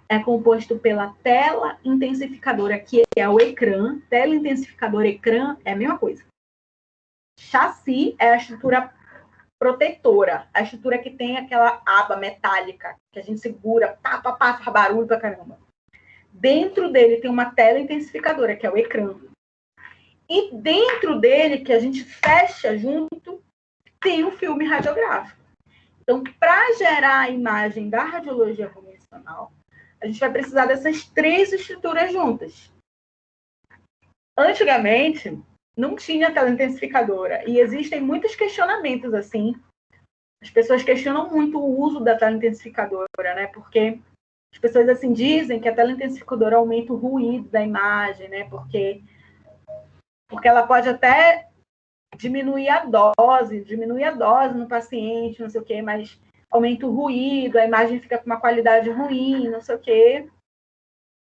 é composto pela tela intensificadora, que é o ecrã. Tela intensificadora, ecrã é a mesma coisa. Chassi é a estrutura protetora, a estrutura que tem aquela aba metálica, que a gente segura, faz barulho pra caramba. Dentro dele tem uma tela intensificadora, que é o ecrã. E dentro dele, que a gente fecha junto, tem o filme radiográfico. Então, para gerar a imagem da radiologia convencional, a gente vai precisar dessas 3 estruturas juntas. Antigamente, não tinha tela intensificadora. E existem muitos questionamentos assim. As pessoas questionam muito o uso da tela intensificadora, né? Porque as pessoas assim dizem que a tela intensificadora aumenta o ruído da imagem, né? Porque ela pode até diminuir a dose no paciente, não sei o quê, mas aumenta o ruído, a imagem fica com uma qualidade ruim, não sei o quê.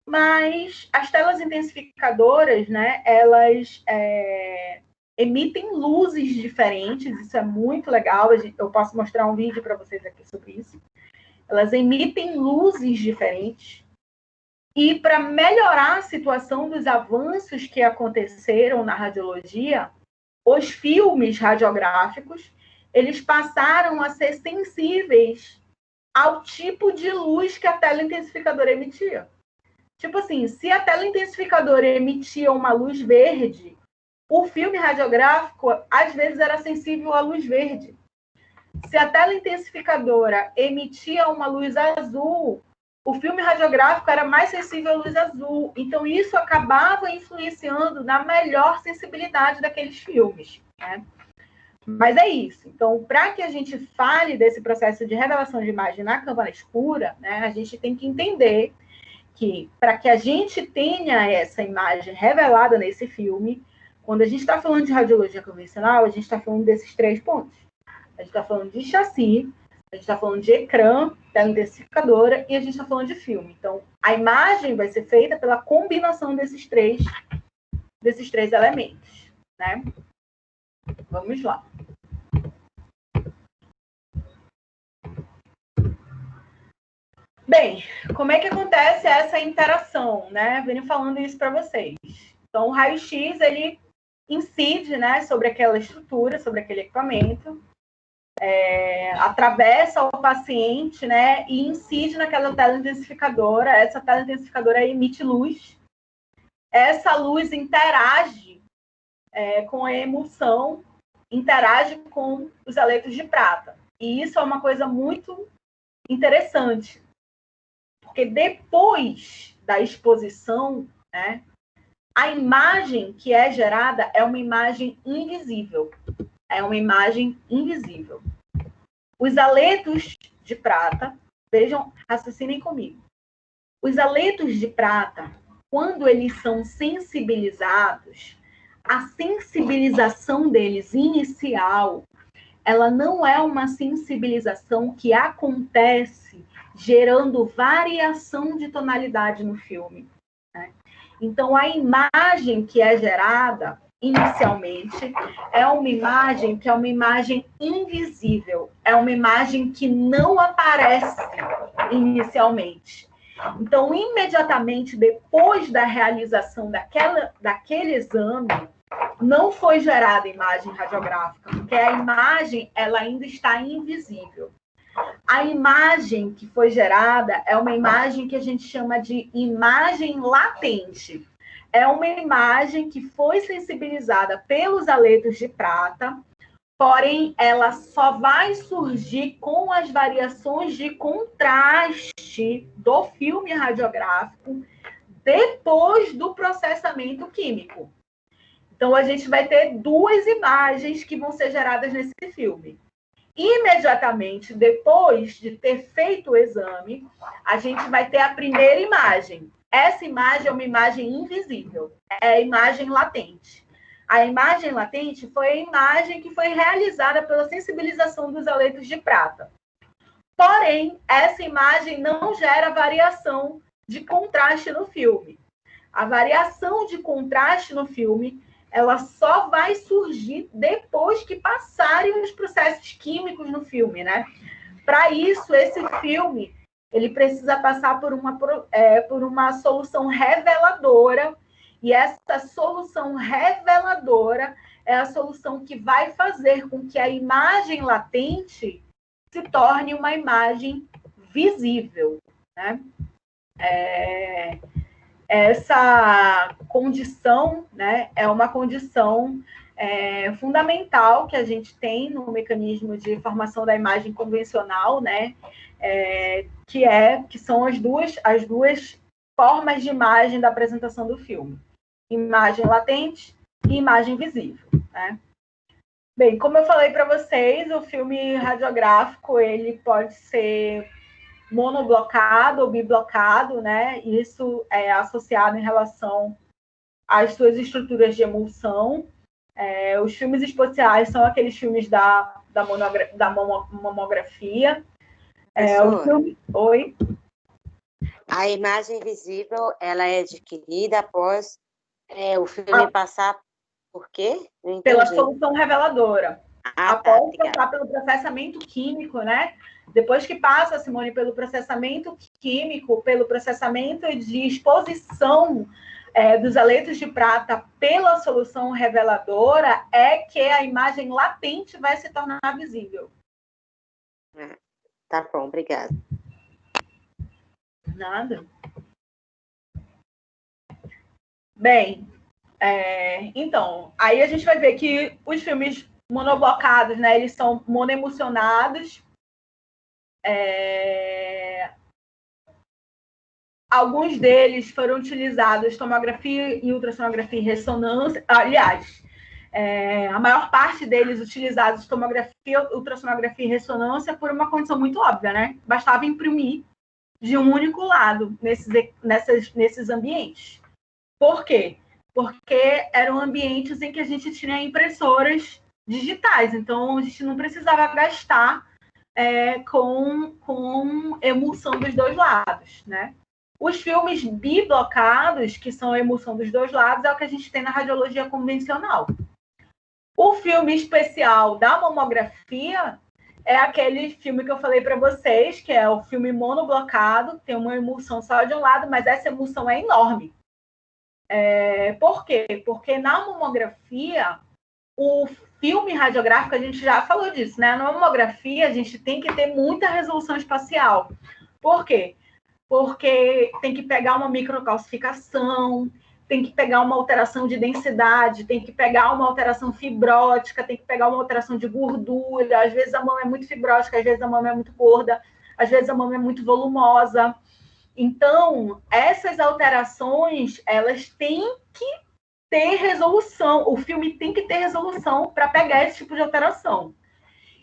Mas as telas intensificadoras, né, elas emitem luzes diferentes, isso é muito legal, eu posso mostrar um vídeo para vocês aqui sobre isso. Elas emitem luzes diferentes, e para melhorar a situação dos avanços que aconteceram na radiologia, os filmes radiográficos, eles passaram a ser sensíveis ao tipo de luz que a tela intensificadora emitia. Tipo assim, se a tela intensificadora emitia uma luz verde, o filme radiográfico, às vezes, era sensível à luz verde. Se a tela intensificadora emitia uma luz azul, o filme radiográfico era mais sensível à luz azul. Então, isso acabava influenciando na melhor sensibilidade daqueles filmes, né? Mas é isso. Então, para que a gente fale desse processo de revelação de imagem na câmara escura, né, a gente tem que entender que, para que a gente tenha essa imagem revelada nesse filme, quando a gente está falando de radiologia convencional, a gente está falando desses 3 pontos. A gente está falando de chassi, a gente está falando de ecrã, tela intensificadora, e a gente está falando de filme. Então, a imagem vai ser feita pela combinação desses três elementos, né? Vamos lá. Bem, como é que acontece essa interação, né? Venho falando isso para vocês. Então, o raio-x, ele incide, né, sobre aquela estrutura, sobre aquele equipamento, atravessa o paciente, né, e incide naquela tela intensificadora. Essa tela intensificadora emite luz. Essa luz interage com a emulsão, interage com os haletos de prata. E isso é uma coisa muito interessante, porque depois da exposição, né, a imagem que é gerada é uma imagem invisível. É uma imagem invisível. Os haletos de prata, vejam, raciocinem comigo. Os haletos de prata, quando eles são sensibilizados, a sensibilização deles inicial, ela não é uma sensibilização que acontece gerando variação de tonalidade no filme, né? Então, a imagem que é gerada inicialmente é uma imagem que é uma imagem invisível, é uma imagem que não aparece inicialmente. Então, imediatamente depois da realização daquele exame, não foi gerada imagem radiográfica, porque a imagem ela ainda está invisível. A imagem que foi gerada é uma imagem que a gente chama de imagem latente. é uma imagem que foi sensibilizada pelos aletos de prata, porém, ela só vai surgir com as variações de contraste do filme radiográfico depois do processamento químico. Então, a gente vai ter duas imagens que vão ser geradas nesse filme. Imediatamente depois de ter feito o exame, a gente vai ter a primeira imagem. Essa imagem é uma imagem invisível, é a imagem latente. A imagem latente foi a imagem que foi realizada pela sensibilização dos aletos de prata. Porém, essa imagem não gera variação de contraste no filme. A variação de contraste no filme, ela só vai surgir depois que passarem os processos químicos no filme, né? Para isso, esse filme, ele precisa passar por uma solução reveladora, e essa solução reveladora é a solução que vai fazer com que a imagem latente se torne uma imagem visível, né? Essa condição, né, é uma condição fundamental que a gente tem no mecanismo de formação da imagem convencional, né, que são as duas formas de imagem da apresentação do filme: imagem latente e imagem visível, né? Bem, como eu falei para vocês, o filme radiográfico ele pode ser monoblocado ou biblocado, né? Isso é associado em relação às suas estruturas de emulsão. Os filmes espaciais são aqueles filmes da mamografia. O filme... Oi? A imagem visível, ela é adquirida após o filme passar por quê? Pela solução reveladora. Após tá, passar pelo processamento químico, né? Depois que passa, Simone, pelo processamento químico, pelo processamento de exposição dos aletos de prata pela solução reveladora, é que a imagem latente vai se tornar visível. Tá bom, obrigada. Nada. Bem, então, aí a gente vai ver que os filmes monoblocados, né, eles são monoemulsionados. Alguns deles foram utilizados tomografia e ultrassonografia e ressonância. Aliás, a maior parte deles utilizados tomografia, ultrassonografia e ressonância por uma condição muito óbvia, né? Bastava imprimir de um único lado nesses ambientes. Por quê? Porque eram ambientes em que a gente tinha impressoras digitais, então a gente não precisava gastar com emulsão dos dois lados, né? Os filmes biblocados, que são a emulsão dos dois lados, é o que a gente tem na radiologia convencional. O filme especial da mamografia é aquele filme que eu falei para vocês, que é o filme monoblocado, tem uma emulsão só de um lado, mas essa emulsão é enorme. Por quê? Porque na mamografia, o filme radiográfico, a gente já falou disso, né? Na mamografia, a gente tem que ter muita resolução espacial. Por quê? Porque tem que pegar uma microcalcificação, tem que pegar uma alteração de densidade, tem que pegar uma alteração fibrótica, tem que pegar uma alteração de gordura. Às vezes a mama é muito fibrótica, às vezes a mama é muito gorda, às vezes a mama é muito volumosa. Então, essas alterações, elas têm que ter resolução. O filme tem que ter resolução para pegar esse tipo de alteração.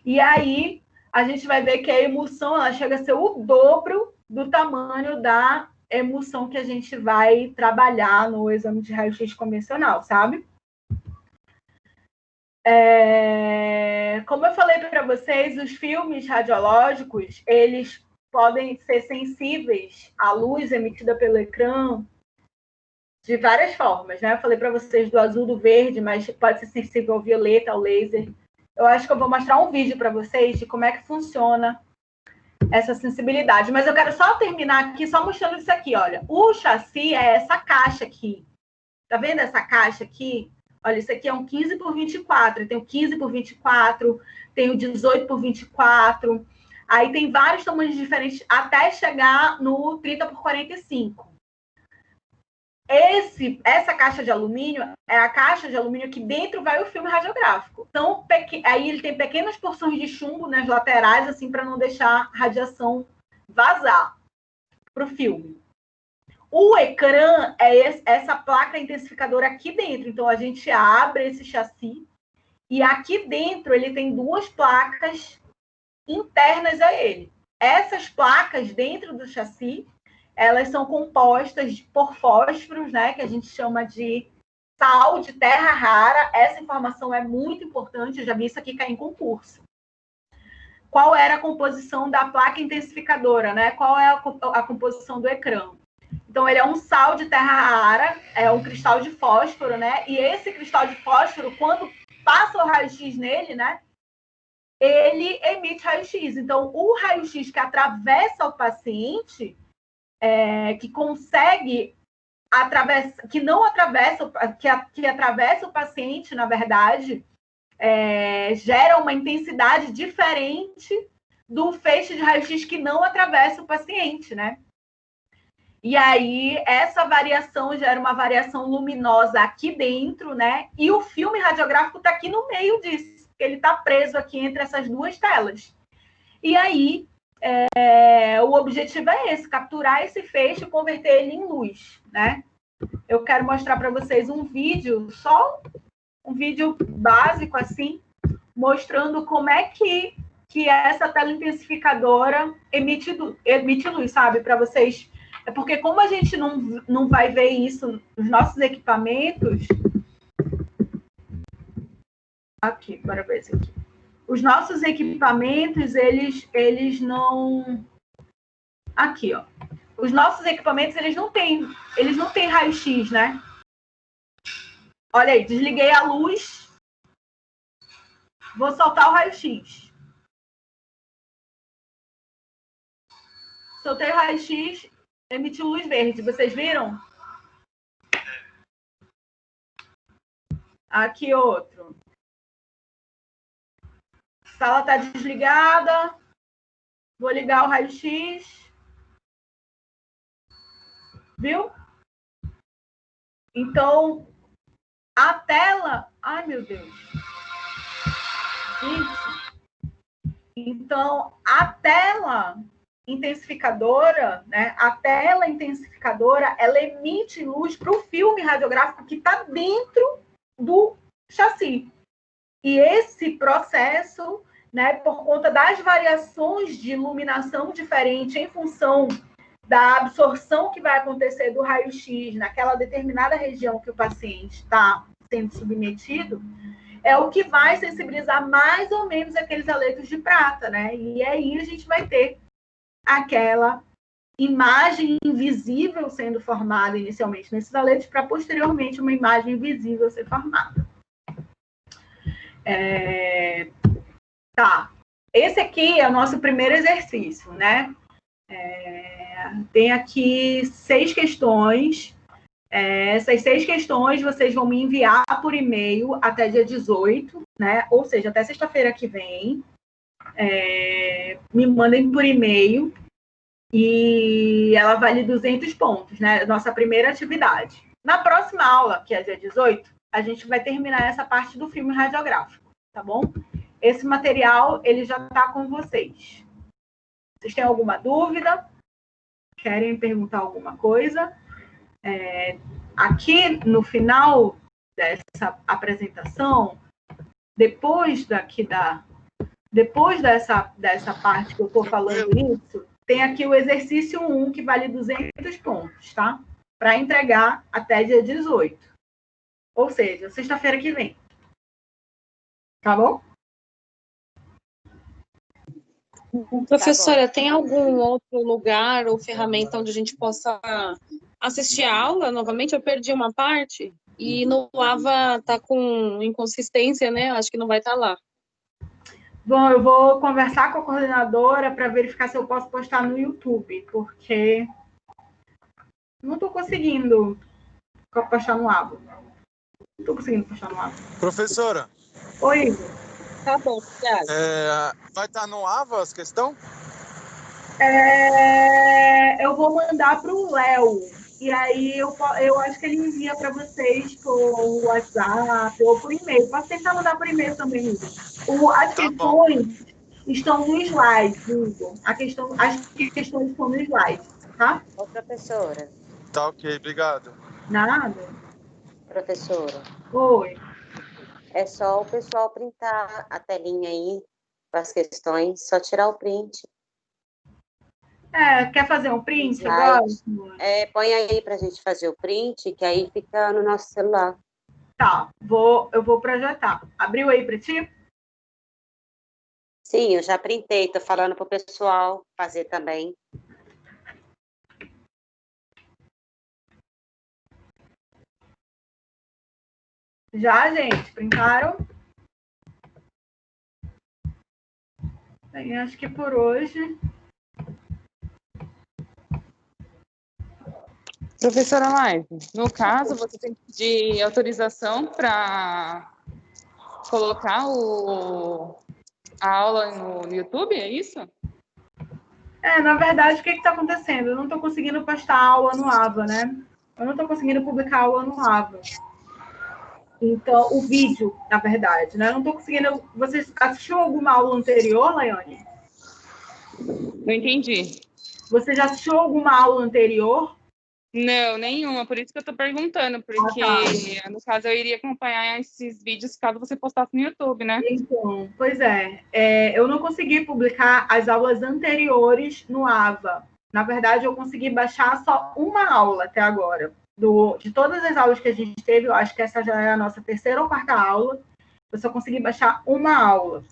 E aí, a gente vai ver que a emulsão ela chega a ser o dobro do tamanho da emulsão que a gente vai trabalhar no exame de raio-x convencional, sabe? Como eu falei para vocês, os filmes radiológicos, eles podem ser sensíveis à luz emitida pelo ecrã de várias formas, né? Eu falei para vocês do azul, do verde, mas pode ser sensível ao violeta, ao laser. Eu acho que eu vou mostrar um vídeo para vocês de como é que funciona essa sensibilidade. Mas eu quero só terminar aqui, só mostrando isso aqui, olha. O chassi é essa caixa aqui. Tá vendo essa caixa aqui? Olha, isso aqui é um 15 por 24. Tem o 15 por 24, tem o 18 por 24. Aí tem vários tamanhos diferentes até chegar no 30 por 45. essa caixa de alumínio é a caixa de alumínio que dentro vai o filme radiográfico. Então, aí ele tem pequenas porções de chumbo nas laterais, assim, para não deixar a radiação vazar para o filme. O ecrã é essa placa intensificadora aqui dentro. Então, a gente abre esse chassi e aqui dentro ele tem 2 placas internas a ele. Essas placas dentro do chassi, elas são compostas por fósforos, né, que a gente chama de sal de terra rara. Essa informação é muito importante, eu já vi isso aqui cair em concurso. Qual era a composição da placa intensificadora, né? Qual é a composição do ecrã? Então, ele é um sal de terra rara, é um cristal de fósforo, né? E esse cristal de fósforo, quando passa o raio-x nele, né? Ele emite raio-x. Então, o raio-x que atravessa o paciente, que consegue atravessar, que não atravessa, que atravessa o paciente, na verdade, gera uma intensidade diferente do feixe de raio-x que não atravessa o paciente, né? E aí, essa variação gera uma variação luminosa aqui dentro, né? E o filme radiográfico está aqui no meio disso, porque ele está preso aqui entre essas 2 telas. E aí, o objetivo é esse, capturar esse feixe e converter ele em luz, né? Eu quero mostrar para vocês um vídeo, só um vídeo básico, assim, mostrando como é que essa tela intensificadora emite luz, sabe? Para vocês. É porque como a gente não vai ver isso nos nossos equipamentos... Aqui, bora ver isso aqui. Os nossos equipamentos, eles não... Aqui, ó. Os nossos equipamentos, eles não têm raio-x, né? Olha aí, desliguei a luz. Vou soltar o raio-x. Soltei o raio-x, emitiu luz verde. Vocês viram? Aqui outro. A sala está desligada. Vou ligar o raio-x. Viu? Então, a tela... Ai, meu Deus. Gente. Então, a tela intensificadora, né? A tela intensificadora, ela emite luz para o filme radiográfico que está dentro do chassi. E esse processo, né, por conta das variações de iluminação diferente em função da absorção que vai acontecer do raio-x naquela determinada região que o paciente está sendo submetido, é o que vai sensibilizar mais ou menos aqueles aletos de prata, né? E aí a gente vai ter aquela imagem invisível sendo formada inicialmente nesses aletos, para posteriormente uma imagem visível ser formada. Tá. Esse aqui é o nosso primeiro exercício, né? Tem aqui 6 questões. Essas 6 questões vocês vão me enviar por e-mail até dia 18, né? Ou seja, até sexta-feira que vem. Me mandem por e-mail e ela vale 200 pontos, né? Nossa primeira atividade. Na próxima aula, que é dia 18, a gente vai terminar essa parte do filme radiográfico, tá bom? Esse material, ele já está com vocês. Vocês têm alguma dúvida? Querem perguntar alguma coisa? Aqui, no final dessa apresentação, depois dessa parte que eu estou falando isso, tem aqui o exercício 1, que vale 200 pontos, tá? Para entregar até dia 18. Ou seja, sexta-feira que vem. Tá bom? Professora, tem algum outro lugar ou ferramenta onde a gente possa assistir a aula novamente? Eu perdi uma parte e no Lava está com inconsistência, né? Acho que não vai estar lá. Bom, eu vou conversar com a coordenadora para verificar se eu posso postar no YouTube, porque não estou conseguindo postar no Lava. Não estou conseguindo postar no Lava. Professora. Oi, Igor. Tá bom, obrigada. Vai estar no AVA as questões? Eu vou mandar para o Léo. E aí eu acho que ele envia para vocês por WhatsApp ou por e-mail. Posso tentar mandar por e-mail também, Hugo. As Tá bom. questões estão no slide, Hugo. As questões estão no slide, tá? Ô, professora. Tá ok, obrigado. Nada? Professora. Oi. É só o pessoal printar a telinha aí com as questões, só tirar o print. Quer fazer um print Slide. agora? Põe aí pra gente fazer o print, que aí fica no nosso celular. Tá, eu vou projetar. Abriu aí para ti? Sim, eu já printei, tô falando pro pessoal fazer também. Já, gente, printaram? Bem, acho que por hoje. Professora Laís, no caso, você tem que pedir autorização para colocar a aula no YouTube, é isso? Na verdade, o que está acontecendo? Eu não estou conseguindo postar aula no AVA, né? Eu não estou conseguindo publicar aula no AVA. Então, o vídeo, na verdade, né? Eu não estou conseguindo. Você assistiu alguma aula anterior, Laiane? Não entendi. Você já assistiu alguma aula anterior? Não, nenhuma. Por isso que eu estou perguntando, porque, no caso, eu iria acompanhar esses vídeos caso você postasse no YouTube, né? Então, pois eu não consegui publicar as aulas anteriores no AVA. Na verdade, eu consegui baixar só uma aula até agora. De todas as aulas que a gente teve, eu acho que essa já é a nossa terceira ou quarta aula. Eu só consegui baixar uma aula.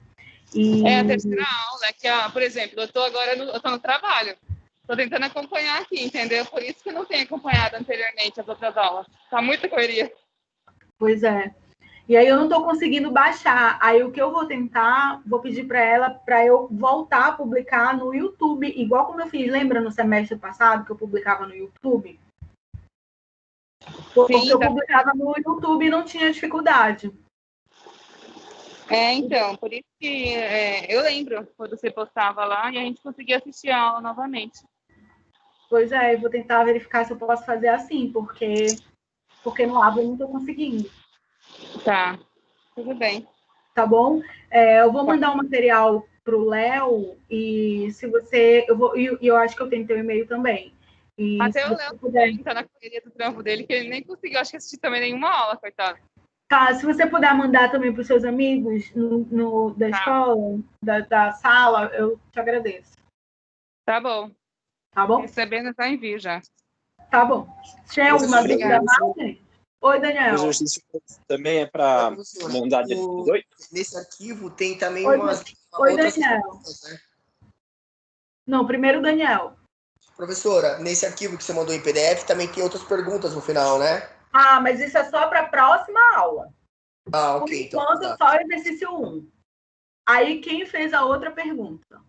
É a terceira aula, que, por exemplo, eu estou no trabalho. Estou tentando acompanhar aqui, entendeu? Por isso que eu não tenho acompanhado anteriormente as outras aulas. Está muita correria. Pois é. E aí eu não estou conseguindo baixar. Aí o que eu vou tentar, vou pedir para ela para eu voltar a publicar no YouTube, igual como eu fiz, lembra no semestre passado que eu publicava no YouTube? Porque eu publicava no YouTube e não tinha dificuldade. Então, por isso que eu lembro quando você postava lá e a gente conseguia assistir a aula novamente. Pois é, eu vou tentar verificar se eu posso fazer assim, porque no ABA eu não estou conseguindo. Tá, tudo bem. Tá bom? Eu vou mandar o material para o Léo e se você... eu acho que eu tenho teu e-mail também. E até o Léo puder entrar na correria do trampo dele, que ele nem conseguiu, acho que assistir também nenhuma aula, coitado. Tá, se você puder mandar também para os seus amigos da escola, da sala, eu te agradeço. Tá bom. Tá bom? Recebendo, já envio já. Tá bom. Se tem alguma dúvida mais, gente? Oi, Daniel. O exercício também é para mandar dia 18? Nesse arquivo tem também Oi, umas Oi, outras Daniel. perguntas, né? Não, primeiro Daniel. Professora, nesse arquivo que você mandou em PDF também tem outras perguntas no final, né? Ah, mas isso é só para a próxima aula. Ah, ok. Por enquanto, então, tá. só o exercício 1. Aí, quem fez a outra pergunta?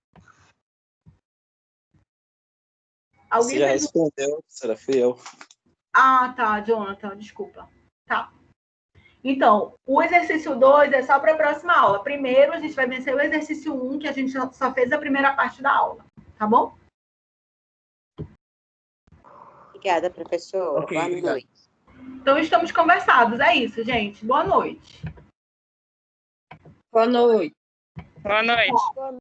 Você já respondeu, será? Fui eu. Ah, tá, Jonathan, desculpa. Tá. Então, o exercício 2 é só para a próxima aula. Primeiro, a gente vai vencer o exercício 1, que a gente só fez a primeira parte da aula. Tá bom? Obrigada, professora. Ok, Boa obrigado. noite. Então, estamos conversados. É isso, gente. Boa noite. Boa noite. Boa noite.